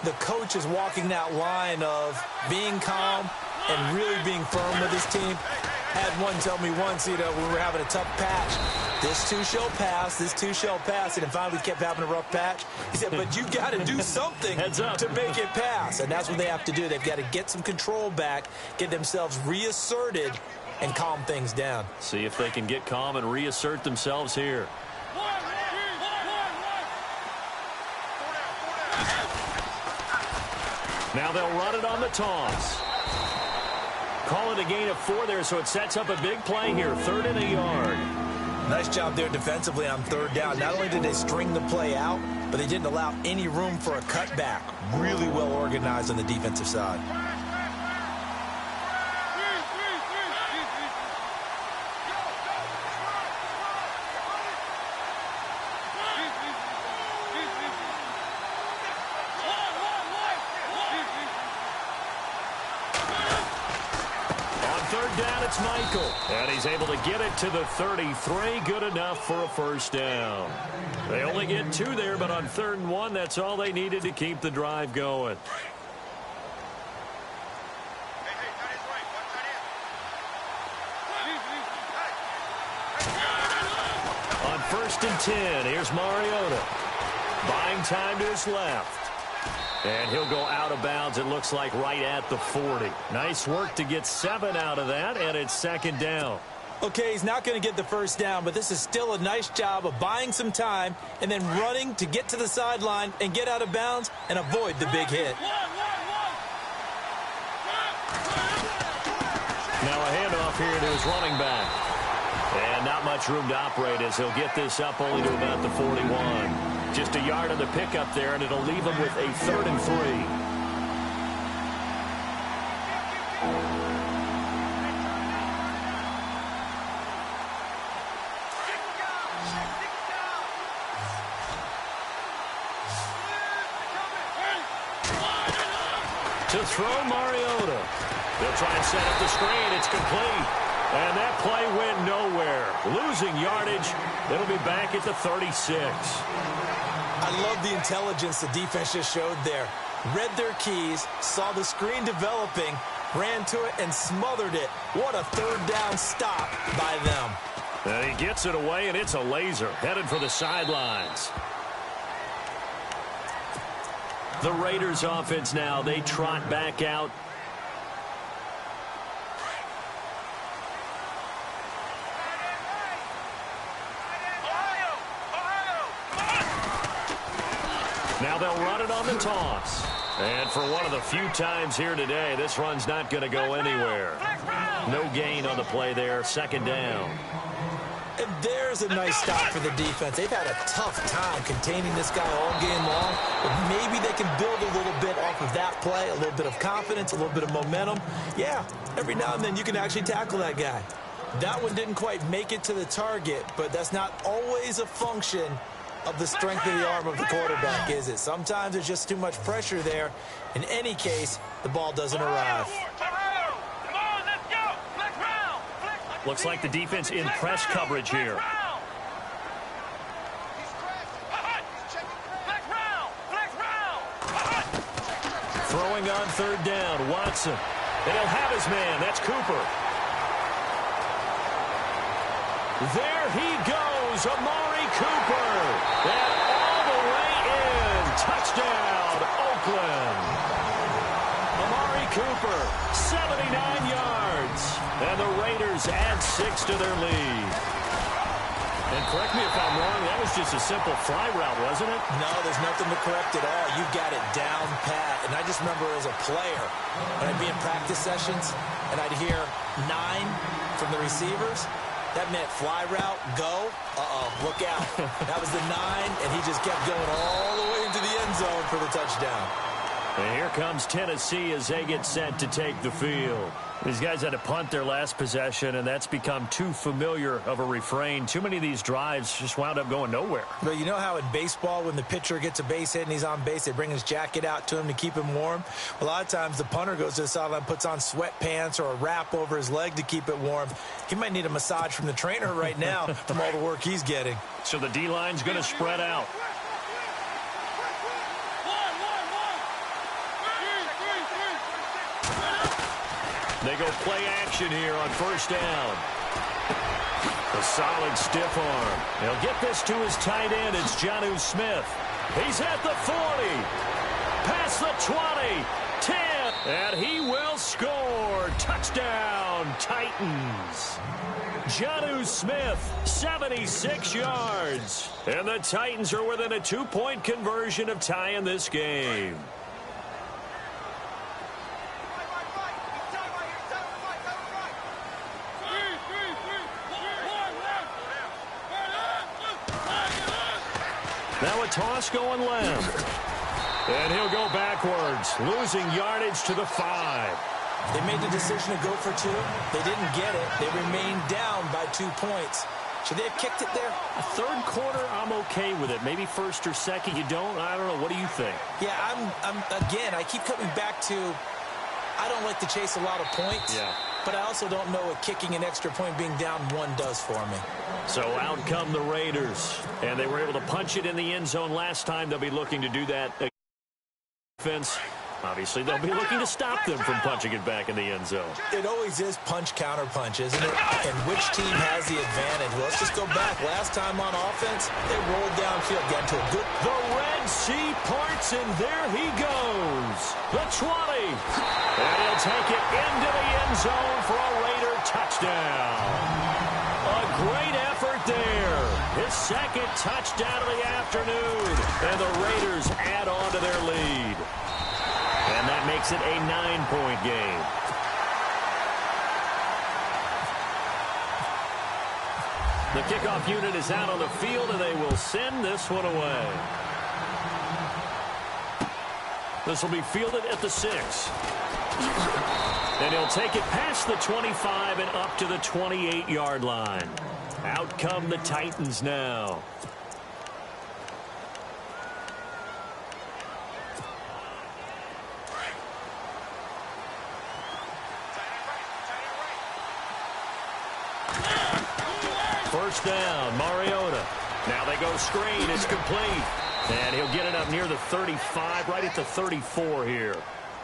the coach is walking that line of being calm and really being firm with his team. Had one tell me once, you know, when we were having a tough patch, this too shall pass, this too shall pass, and then finally we kept having a rough patch. He said, but you got to do something to make it pass, and that's what they have to do. They've got to get some control back, get themselves reasserted, and calm things down. See if they can get calm and reassert themselves here. Now they'll run it on the toss. Call it a gain of 4 there, so it sets up a big play here. 3rd and a yard. Nice job there defensively on 3rd down. Not only did they string the play out, but they didn't allow any room for a cutback. Really well organized on the defensive side. It's Michael, and he's able to get it to the 33. Good enough for a first down. They only get 2 there, but on 3rd and 1, that's all they needed to keep the drive going. On 1st and 10, here's Mariota. Buying time to his left. And he'll go out of bounds, it looks like, right at the 40. Nice work to get 7 out of that, and it's 2nd down. Okay, he's not going to get the first down, but this is still a nice job of buying some time and then running to get to the sideline and get out of bounds and avoid the big hit. Now a handoff here to his running back. And not much room to operate as he'll get this up only to about the 41. Just a yard on the pickup there, and it'll leave him with a 3rd and 3. To throw Mariota. They'll try and set up the screen. It's complete. And that play went nowhere. Losing yardage. It'll be back at the 36. I love the intelligence the defense just showed there. Read their keys, saw the screen developing, ran to it, and smothered it. What a 3rd down stop by them. And he gets it away, and it's a laser. Headed for the sidelines. The Raiders offense now, they trot back out. Now they'll run it on the toss. And for one of the few times here today, this run's not going to go anywhere. No gain on the play there. 2nd down. And there's a nice stop for the defense. They've had a tough time containing this guy all game long. But maybe they can build a little bit off of that play, a little bit of confidence, a little bit of momentum. Yeah, every now and then you can actually tackle that guy. That one didn't quite make it to the target, but that's not always a function of the strength of the arm of the quarterback, is it? Sometimes there's just too much pressure there. In any case, the ball doesn't arrive. Looks like the defense in press coverage here. Throwing on 3rd down, Watson. And he'll have his man. That's Cooper. There he goes, Amari Cooper. And all the way in. Touchdown, Oakland. Amari Cooper, 79 yards. And the Raiders add 6 to their lead. And correct me if I'm wrong, that was just a simple fly route, wasn't it? No, there's nothing to correct at all. You've got it down pat. And I just remember as a player, when I'd be in practice sessions, and I'd hear 9 from the receivers, that meant fly route, go, look out. That was the 9, and he just kept going all the way into the end zone for the touchdown. And here comes Tennessee as they get set to take the field. These guys had to punt their last possession, and that's become too familiar of a refrain. Too many of these drives just wound up going nowhere. But you know how in baseball, when the pitcher gets a base hit and he's on base, they bring his jacket out to him to keep him warm? A lot of times the punter goes to the sideline, puts on sweatpants or a wrap over his leg to keep it warm. He might need a massage from the trainer right now from all the work he's getting. So the D-line's going to spread out. They go play action here on 1st down. A solid stiff arm. He'll get this to his tight end. It's Jonnu Smith. He's at the 40. Past the 20. 10. And he will score. Touchdown, Titans. Jonnu Smith, 76 yards. And the Titans are within a 2-point conversion of tying this game. Now a toss going left. And he'll go backwards, losing yardage to the 5. They made the decision to go for 2. They didn't get it. They remained down by 2 points. Should they have kicked it there? A third quarter, I'm okay with it. Maybe first or second, you don't. I don't know. What do you think? Yeah, again, I keep coming back to I don't like to chase a lot of points. Yeah. But I also don't know what kicking an extra point being down 1 does for me. So out come the Raiders. And they were able to punch it in the end zone last time. They'll be looking to do that defense. Obviously, they'll be looking to stop them from punching it back in the end zone. It always is punch, counter punch, isn't it? And which team has the advantage? Well, let's just go back. Last time on offense, they rolled downfield, got into a good... The Red Sea parts, and there he goes. The 20. And he'll take it into the end zone for a Raider touchdown. A great effort there. His second touchdown of the afternoon. And the Raiders add on to their lead. And that makes it a 9-point game. The kickoff unit is out on the field, and they will send this one away. This will be fielded at the 6. And he'll take it past the 25 and up to the 28-yard line. Out come the Titans now. First down, Mariota. Now they go screen. It's complete. And he'll get it up near the 35, right at the 34 here.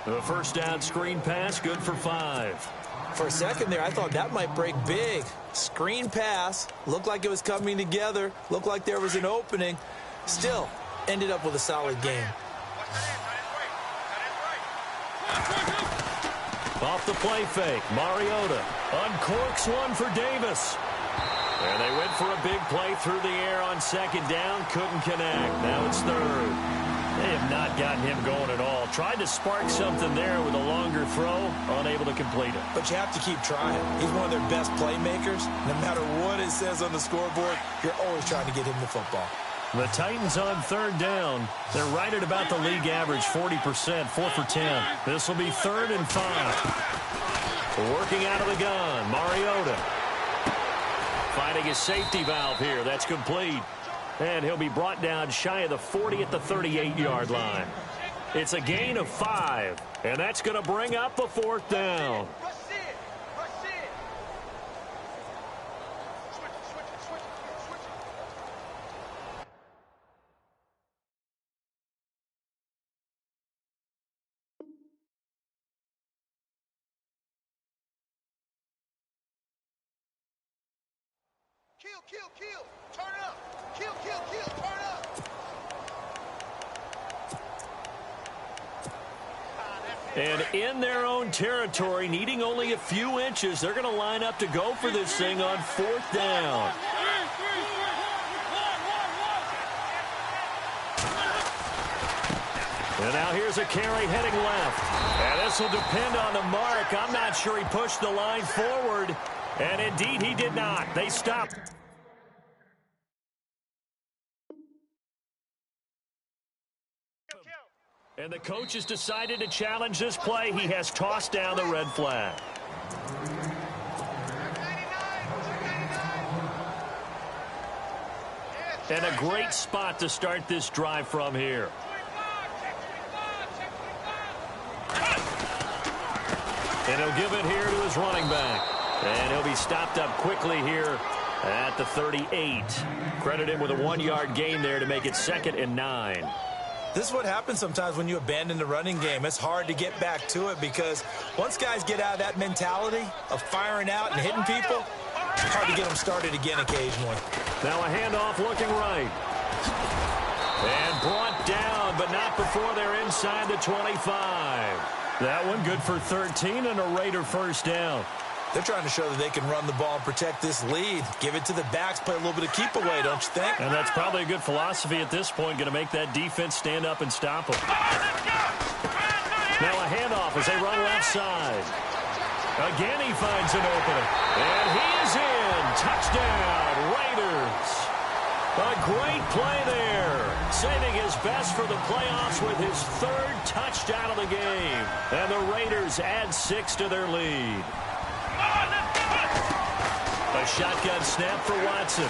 The first down screen pass, good for 5. For a second there, I thought that might break big. Screen pass. Looked like it was coming together. Looked like there was an opening. Still, ended up with a solid game. Off the play fake, Mariota uncorks one for Davis. And they went for a big play through the air on second down. Couldn't connect. Now it's third. They have not gotten him going at all. Tried to spark something there with a longer throw. Unable to complete it. But you have to keep trying. He's one of their best playmakers. No matter what it says on the scoreboard, you're always trying to get him the football. The Titans on third down. They're right at about the league average, 40%, 4 for 10. This will be 3rd and 5. Working out of the gun, Mariota. Finding his safety valve here. That's complete. And he'll be brought down shy of the 40 at the 38-yard line. It's a gain of 5. And that's going to bring up a 4th down. Kill. Turn up. Kill. Turn up. And in their own territory, needing only a few inches, they're going to line up to go for this thing on 4th down. And now here's a carry heading left. And this will depend on the mark. I'm not sure he pushed the line forward. And indeed, he did not. They stopped. And the coach has decided to challenge this play. He has tossed down the red flag. And a great spot to start this drive from here. And he'll give it here to his running back. And he'll be stopped up quickly here at the 38. Credit him with a 1-yard gain there to make it 2nd and 9. This is what happens sometimes when you abandon the running game. It's hard to get back to it because once guys get out of that mentality of firing out and hitting people, it's hard to get them started again occasionally. Now a handoff looking right. And brought down, but not before they're inside the 25. That one good for 13 and a Raider first down. They're trying to show that they can run the ball and protect this lead. Give it to the backs, play a little bit of keep away, don't you think? And that's probably a good philosophy at this point, going to make that defense stand up and stop them. Now a handoff as they run left side. Again, he finds an opening. And he is in. Touchdown, Raiders. A great play there. Saving his best for the playoffs with his third touchdown of the game. And the Raiders add 6 to their lead. A shotgun snap for Watson.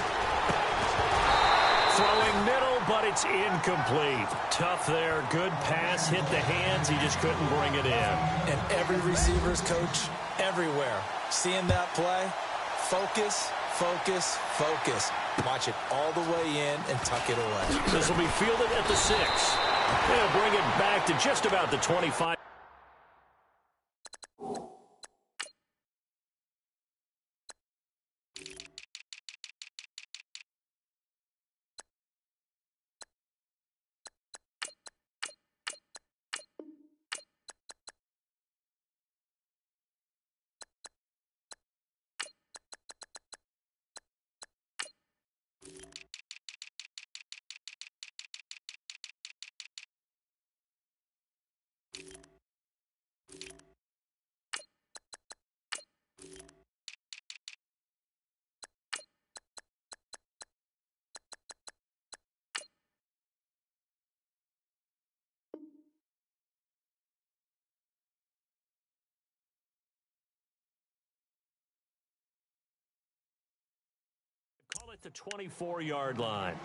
Throwing middle, but it's incomplete. Tough there. Good pass. Hit the hands. He just couldn't bring it in. And every receiver's coach, everywhere, seeing that play, focus, focus, focus. Watch it all the way in and tuck it away. This will be fielded at the 6. They'll bring it back to just about the 25. Call it the 24-yard line.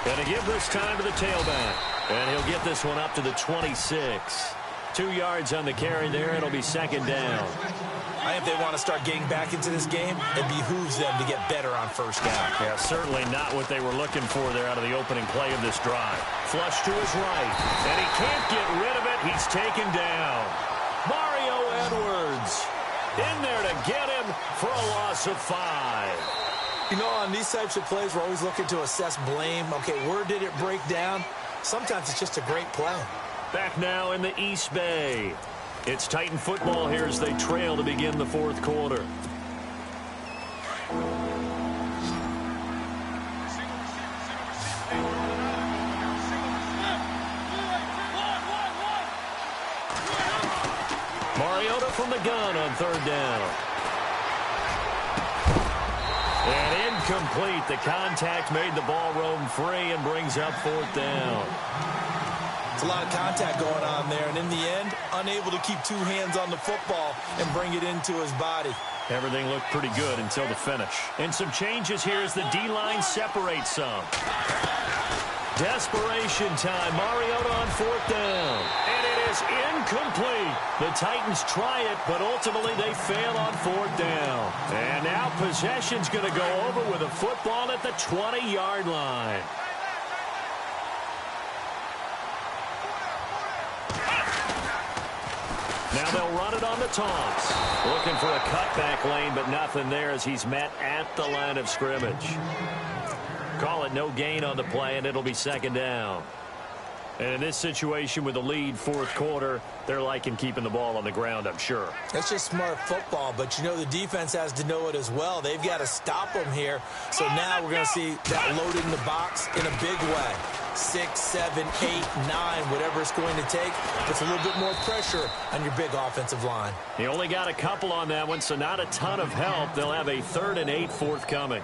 Going to give this time to the tailback. And he'll get this one up to the 26. 2 yards on the carry there. It'll be second down. I think they want to start getting back into this game. It behooves them to get better on first down. Yeah, certainly not what they were looking for there out of the opening play of this drive. Flush to his right. And he can't get rid of it. He's taken down. Mario Edwards in there to get him for a loss of 5. You know, on these types of plays, we're always looking to assess blame. Okay, where did it break down? Sometimes it's just a great play. Back now in the East Bay. It's Titan football here as they trail to begin the fourth quarter. Mariota from the gun on third down. And incomplete. The contact made the ball roam free and brings up fourth down. It's a lot of contact going on there, and in the end, unable to keep two hands on the football and bring it into his body. Everything looked pretty good until the finish. And some changes here as the D-line separates some. Desperation time. Mariota on fourth down. And it is incomplete. The Titans try it, but ultimately they fail on fourth down. And now possession's going to go over with a football at the 20-yard line. Now they'll run it on the toss. Looking for a cutback lane, but nothing there as he's met at the line of scrimmage. Call it no gain on the play, and it'll be second down. And in this situation with the lead fourth quarter, they're liking keeping the ball on the ground, I'm sure. That's just smart football, but you know the defense has to know it as well. They've got to stop them here. So now we're going to see that loading the box in a big way. 6, 7, 8, 9, whatever it's going to take. Puts a little bit more pressure on your big offensive line. He only got a couple on that one, so not a ton of help. They'll have a 3rd and 8 forthcoming.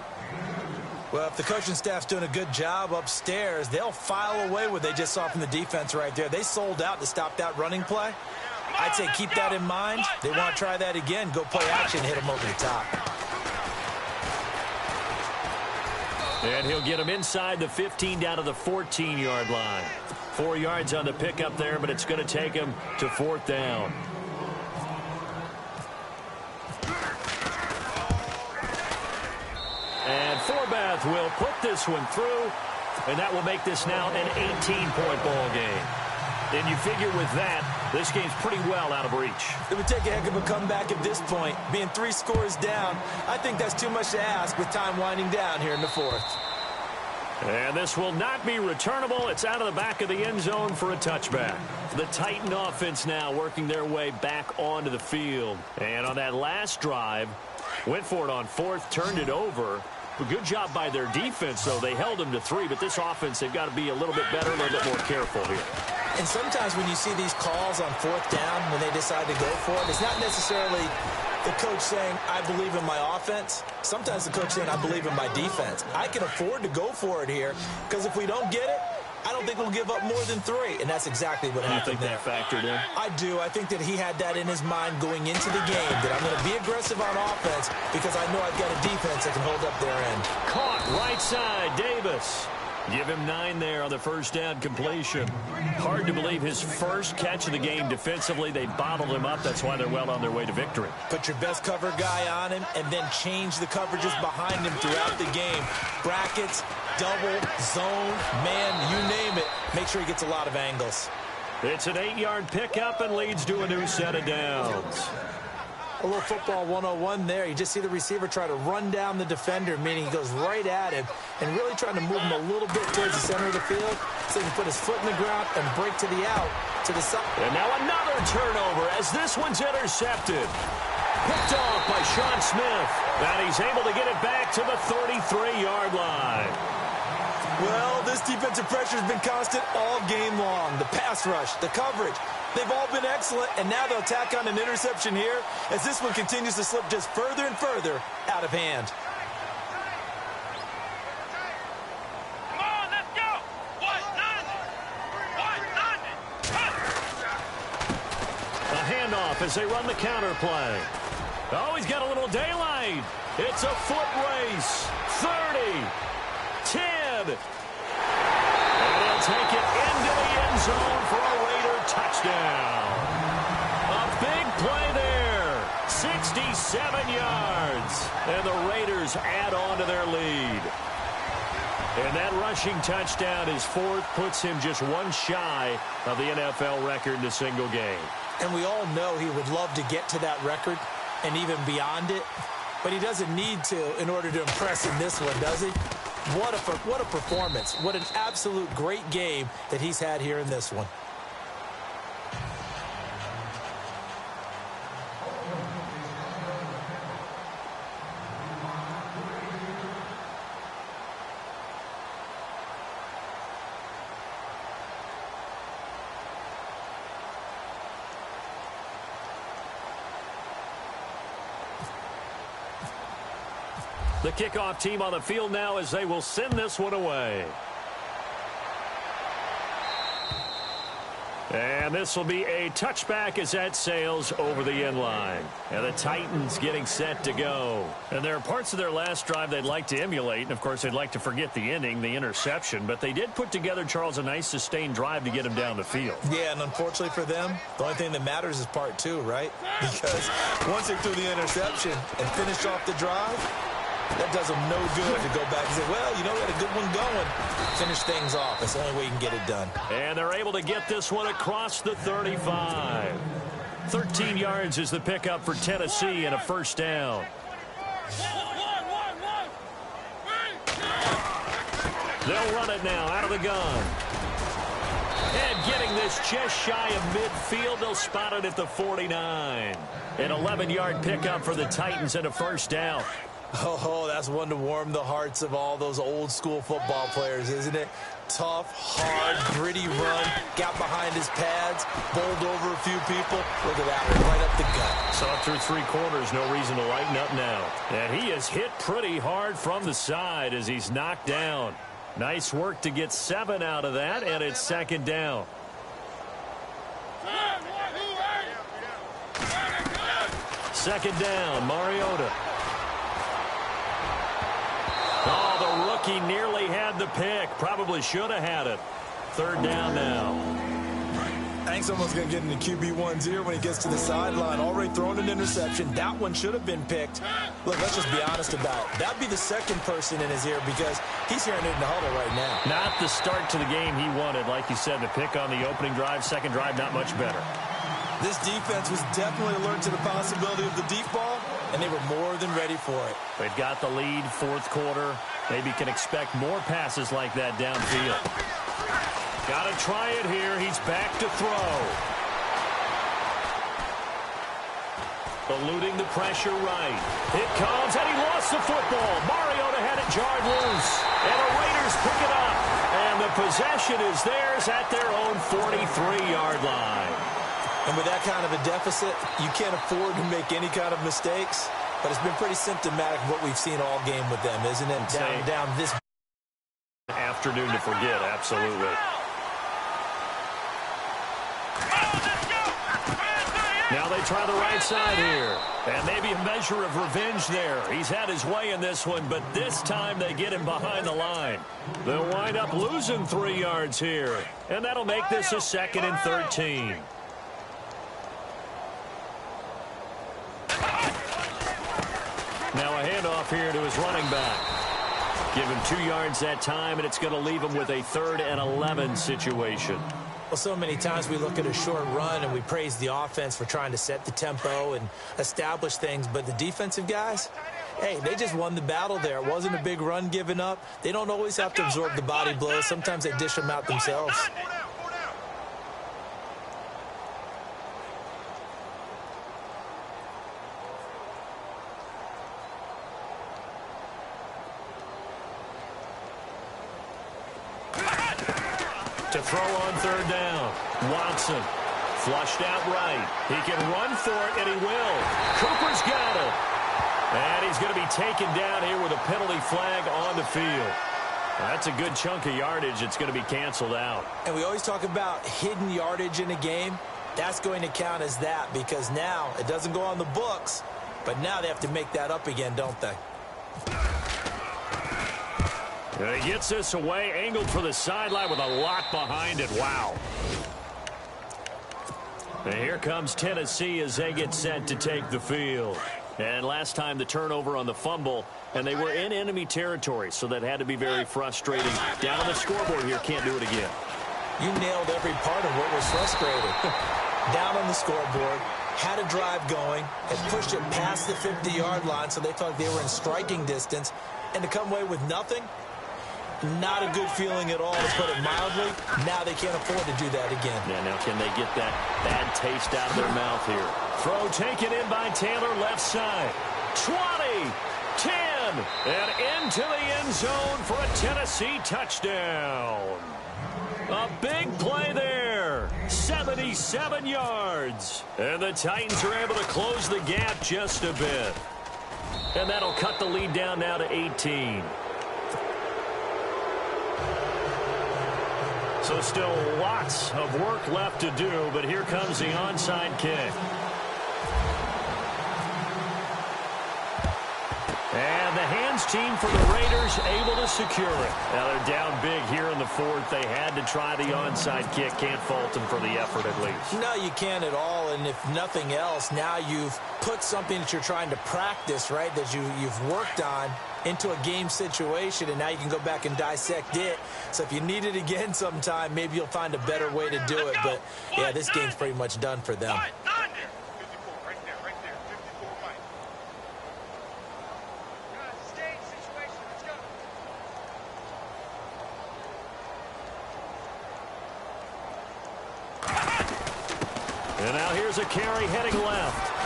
Well, if the coaching staff's doing a good job upstairs, they'll file away what they just saw from the defense right there. They sold out to stop that running play. I'd say keep that in mind. They want to try that again. Go play action, hit them over the top. And he'll get him inside the 15 down to the 14-yard line. 4 yards on the pickup there, but it's going to take him to fourth down. And Forbath will put this one through, and that will make this now an 18-point ball game. And you figure with that, this game's pretty well out of reach. It would take a heck of a comeback at this point. Being 3 scores down, I think that's too much to ask with time winding down here in the fourth. And this will not be returnable. It's out of the back of the end zone for a touchback. The Titan offense now working their way back onto the field. And on that last drive, went for it on fourth, turned it over. A good job by their defense, though. They held them to 3, but this offense, they've got to be a little bit better, a little bit more careful here. And sometimes when you see these calls on fourth down, when they decide to go for it, it's not necessarily the coach saying, I believe in my offense. Sometimes the coach saying, I believe in my defense. I can afford to go for it here, because if we don't get it, I don't think we'll give up more than 3. And that's exactly what happened there. You think that factored in? I do. I think that he had that in his mind going into the game, that I'm going to be aggressive on offense because I know I've got a defense that can hold up their end. Caught right side, Davis. Give him 9 there on the first down completion. Hard to believe his first catch of the game defensively. They bottled him up. That's why they're well on their way to victory. Put your best cover guy on him and then change the coverages behind him throughout the game. Brackets, double, zone, man, you name it. Make sure he gets a lot of angles. It's an 8-yard pickup and leads to a new set of downs. A little football 101 there. You just see the receiver try to run down the defender, meaning he goes right at him and really trying to move him a little bit towards the center of the field so he can put his foot in the ground and break to the out, to the side. And now another turnover as this one's intercepted. Picked off by Sean Smith. And he's able to get it back to the 33-yard line. Well, this defensive pressure has been constant all game long. The pass rush, the coverage, they've all been excellent, and now they'll tack on an interception here as this one continues to slip just further and further out of hand. Come on, let's go. A handoff as they run the counter play. Oh, he's got a little daylight. It's a foot race. 30. 10. And he'll take it into the end zone for a Raider touchdown. A big play there. 67 yards. And the Raiders add on to their lead. And that rushing touchdown, his 4th, puts him just 1 shy of the NFL record in a single game. And we all know he would love to get to that record and even beyond it. But he doesn't need to in order to impress in this one, does he? What a performance. What an absolute great game that he's had here in this one. The kickoff team on the field now as they will send this one away. And this will be a touchback as that sails over the end line. And the Titans getting set to go. And there are parts of their last drive they'd like to emulate. And, of course, they'd like to forget the ending, the interception. But they did put together, Charles, a nice sustained drive to get him down the field. Yeah, and unfortunately for them, the only thing that matters is part 2, right? Because once they threw the interception and finished off the drive, that does them no good to go back and say, well, you know, we had a good one going. Finish things off. That's the only way you can get it done. And they're able to get this one across the 35. 13 yards is the pickup for Tennessee and a first down. They'll run it now out of the gun. And getting this just shy of midfield, they'll spot it at the 49. An 11-yard pickup for the Titans and a first down. Oh, that's one to warm the hearts of all those old-school football players, isn't it? Tough, hard, gritty run, got behind his pads, bowled over a few people. Look at that one, right up the gut. Saw it through 3 quarters, no reason to lighten up now. And he is hit pretty hard from the side as he's knocked down. Nice work to get 7 out of that, and it's second down. Second down, Mariota. Oh, the rookie nearly had the pick. Probably should have had it. Third down now. I think someone's going to get in the QB1's ear when he gets to the sideline. Already thrown an interception. That one should have been picked. Look, let's just be honest about it. That'd be the second person in his ear because he's hearing it in the huddle right now. Not the start to the game he wanted. Like you said, the pick on the opening drive, second drive, not much better. This defense was definitely alert to the possibility of the deep ball, and they were more than ready for it. They've got the lead, 4th quarter. Maybe can expect more passes like that downfield. Got to try it here. He's back to throw. Eluding the pressure right. It comes, and he lost the football. Mariota had it jarred loose. And the Raiders pick it up. And the possession is theirs at their own 43-yard line. And with that kind of a deficit, you can't afford to make any kind of mistakes. But it's been pretty symptomatic of what we've seen all game with them, isn't it? Down this afternoon to forget, absolutely. Now they try the right side here. And maybe a measure of revenge there. He's had his way in this one, but this time they get him behind the line. They'll wind up losing 3 yards here. And that'll make this a 2nd and 13. Now a handoff here to his running back. Give him 2 yards that time, and it's going to leave him with a 3rd and 11 situation. Well, so many times we look at a short run and we praise the offense for trying to set the tempo and establish things, but the defensive guys, hey, they just won the battle there. It wasn't a big run given up. They don't always have to absorb the body blows. Sometimes they dish them out themselves. To throw on 3rd down. Watson flushed out right. He can run for it, and he will. Cooper's got it. And he's going to be taken down here with a penalty flag on the field. That's a good chunk of yardage. It's going to be canceled out. And we always talk about hidden yardage in a game. That's going to count as that because now it doesn't go on the books, but now they have to make that up again, don't they? And he gets this away, angled for the sideline with a lot behind it. Wow. And here comes Tennessee as they get set to take the field. And last time the turnover on the fumble, and they were in enemy territory, so that had to be very frustrating. Down on the scoreboard here, can't do it again. You nailed every part of what was frustrating. Down on the scoreboard, had a drive going, had pushed it past the 50-yard line, so they thought they were in striking distance, and to come away with nothing, not a good feeling at all, to put it mildly. Now they can't afford to do that again. Yeah, now can they get that bad taste out of their mouth here? Throw taken in by Taylor, left side. 20, 10, and into the end zone for a Tennessee touchdown. A big play there. 77 yards. And the Titans are able to close the gap just a bit. And that'll cut the lead down now to 18. So still lots of work left to do, but here comes the onside kick. And the hands team for the Raiders able to secure it. Now they're down big here in the 4th. They had to try the onside kick. Can't fault them for the effort at least. No, you can't at all. And if nothing else, now you've put something that you're trying to practice, right, that you've worked on into a game situation, and now you can go back and dissect it. So if you need it again sometime, maybe you'll find a better way to do it. But, yeah, this game's pretty much done for them. And now here's a carry heading left.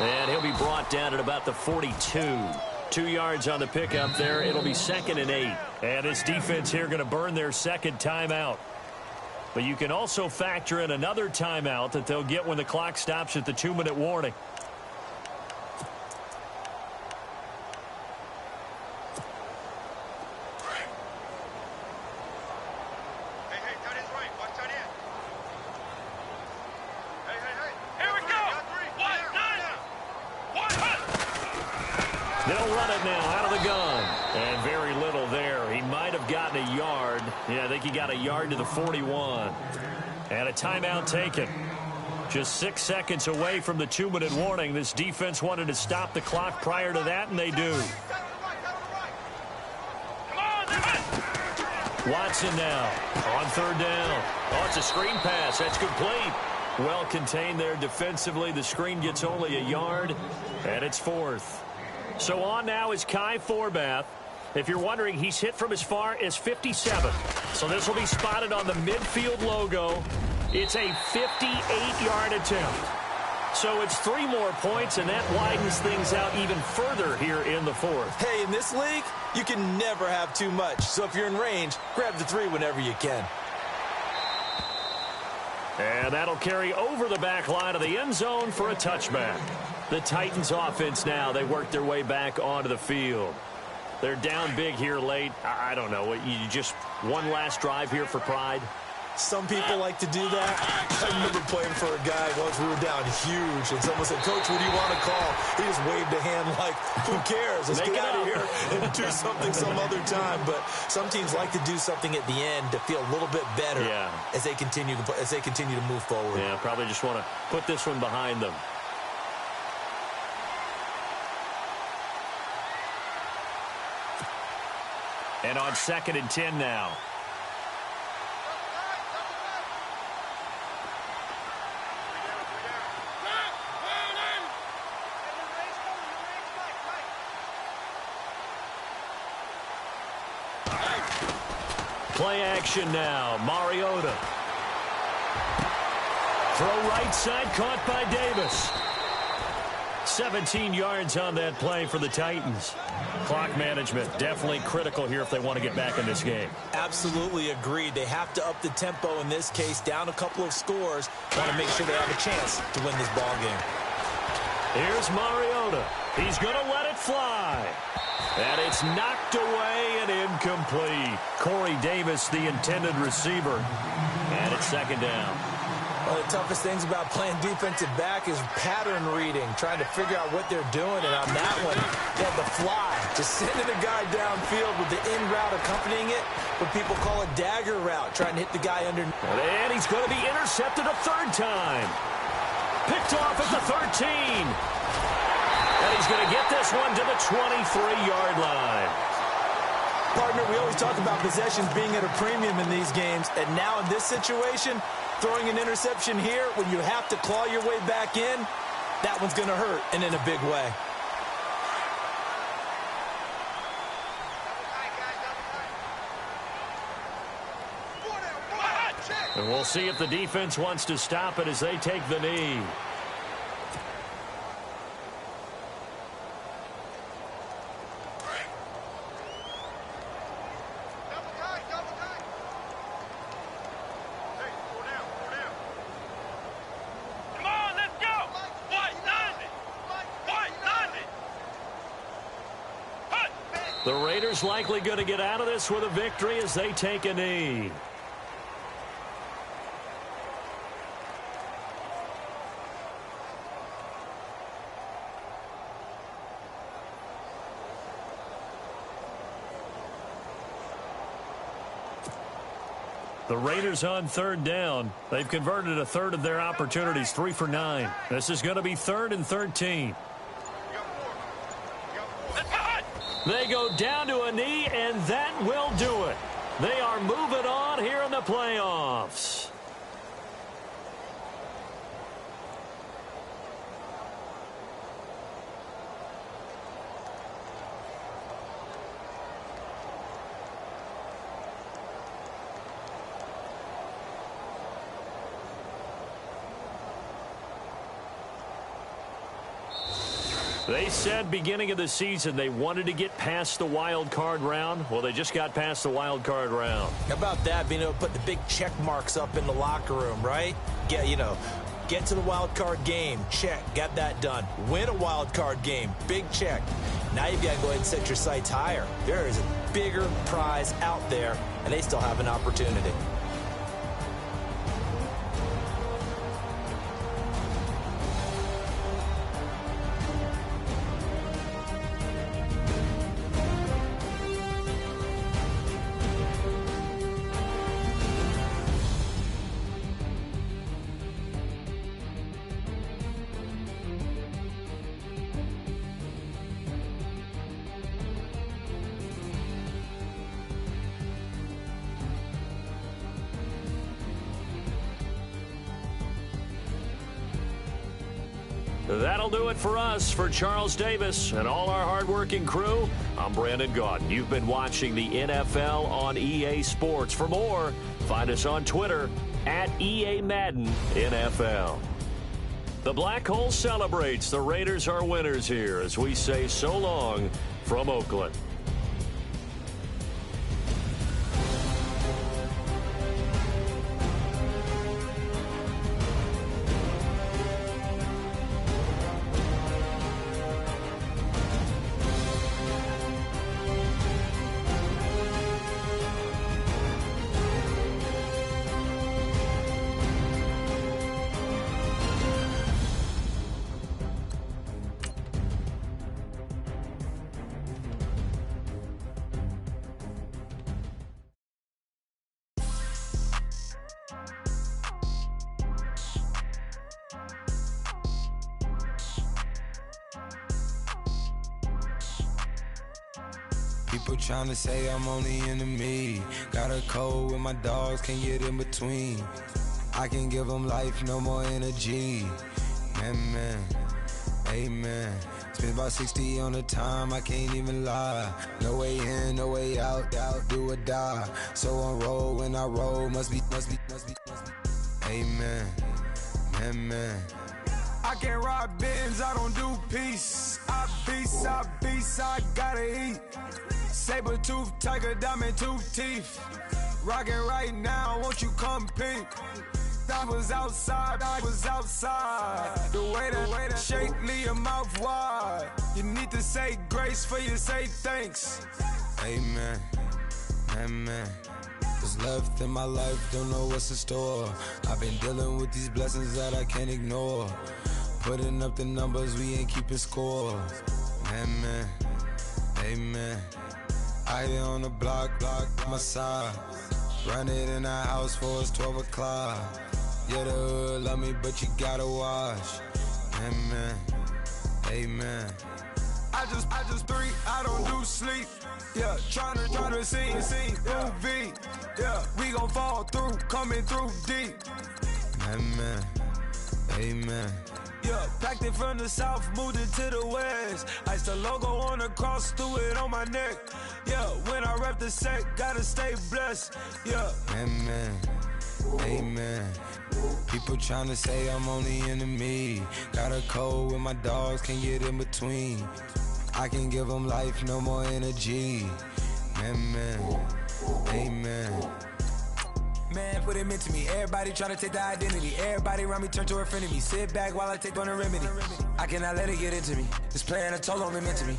And he'll be brought down at about the 42. 2 yards on the pickup there. It'll be 2nd and 8. And this defense here going to burn their 2nd timeout. But you can also factor in another timeout that they'll get when the clock stops at the 2-minute warning. They'll run it now out of the gun. And very little there. He might have gotten a yard. Yeah, I think he got a yard to the 41. And a timeout taken. Just 6 seconds away from the 2-minute warning. This defense wanted to stop the clock prior to that, and they do. Watson now on 3rd down. Oh, it's a screen pass. That's complete. Well contained there defensively. The screen gets only a yard, and it's 4th. So on now is Kai Forbath. If you're wondering, he's hit from as far as 57. So this will be spotted on the midfield logo. It's a 58-yard attempt. So it's 3 more points, and that widens things out even further here in the fourth. Hey, in this league, you can never have too much. So if you're in range, grab the 3 whenever you can. And that'll carry over the back line of the end zone for a touchback. The Titans offense now, they work their way back onto the field. They're down big here late. I don't know. You just one last drive here for pride? Some people like to do that. I remember playing for a guy once we were down huge, and someone said, "Coach, what do you want to call?" He just waved a hand like, "Who cares? Let's get out of here and do something some other time." But some teams like to do something at the end to feel a little bit better as they continue to move forward. Yeah, probably just want to put this one behind them. And on 2nd and 10 now. Play action now. Mariota. Throw right side, caught by Davis. 17 yards on that play for the Titans. Clock management definitely critical here if they want to get back in this game. Absolutely agreed. They have to up the tempo in this case, down a couple of scores. Want to make sure they have a chance to win this ball game. Here's Mariota. He's going to let it fly. And it's knocked away and incomplete. Corey Davis, the intended receiver. And it's 2nd down. One of the toughest things about playing defensive back is pattern reading, trying to figure out what they're doing. And on that one, they had the fly, just sending the guy downfield with the in route accompanying it. What people call a dagger route, trying to hit the guy under. And he's going to be intercepted a 3rd time. Picked off at the 13. And he's going to get this one to the 23-yard line. Partner, we always talk about possessions being at a premium in these games. And now in this situation, throwing an interception here when you have to claw your way back in, that one's going to hurt, and in a big way. And we'll see if the defense wants to stop it as they take the knee. The Raiders likely going to get out of this with a victory as they take a knee. The Raiders on 3rd down. They've converted a 1/3 of their opportunities, 3 for 9. This is going to be 3rd and 13. They go down to a knee, and that will do it. They are moving on here in the playoffs. They said beginning of the season they wanted to get past the wild card round. Well, they just got past the wild card round. How about that, being able to put the big check marks up in the locker room, right? Get to the wild card game, check, got that done. Win a wild card game, big check. Now you've got to go ahead and set your sights higher. There is a bigger prize out there, and they still have an opportunity. That'll do it for us. For Charles Davis and all our hardworking crew, I'm Brandon Gaudin. You've been watching the NFL on EA Sports. For more, find us on Twitter at EA Madden NFL. The Black Hole celebrates. The Raiders are winners here as we say so long from Oakland. People tryna say I'm only enemy. Got a cold with my dogs, can't get in between. I can give them life, no more energy. Man, amen. Spent about 60 on the time, I can't even lie. No way in, no way out, do or die. So on roll, when I roll, must be. Amen, man. I can't ride Benz, I don't do peace. I beast, I gotta eat. Saber tooth, tiger, diamond tooth teeth. Rockin' right now, won't you come pink? I was outside. The way that shake, leave your mouth wide. You need to say grace for you say thanks. Amen, amen. What's left in my life, don't know what's in store. I've been dealing with these blessings that I can't ignore. Putting up the numbers, we ain't keeping score. Amen, amen. I here on the block, my side. Run it in the house for it's 12 o'clock. Yeah, the hood love me, but you gotta watch. Amen, amen. I just three, I don't do sleep. Yeah, tryna see, UV. Yeah, we gon' fall through, coming through deep. Amen, amen. Yeah, packed it from the south, moved it to the west. Iced the logo on the cross, threw it on my neck. Yeah, when I rep the set, gotta stay blessed. Yeah, amen, amen. People tryna say I'm only enemy. Got a cold with my dogs, can't get in between. I can give them life, no more energy. Amen, amen. Man, what it meant to me. Everybody try to take the identity. Everybody around me turn to a friend of me. Sit back while I take on a remedy. I cannot let it get into me. This plan a toll on me meant to me.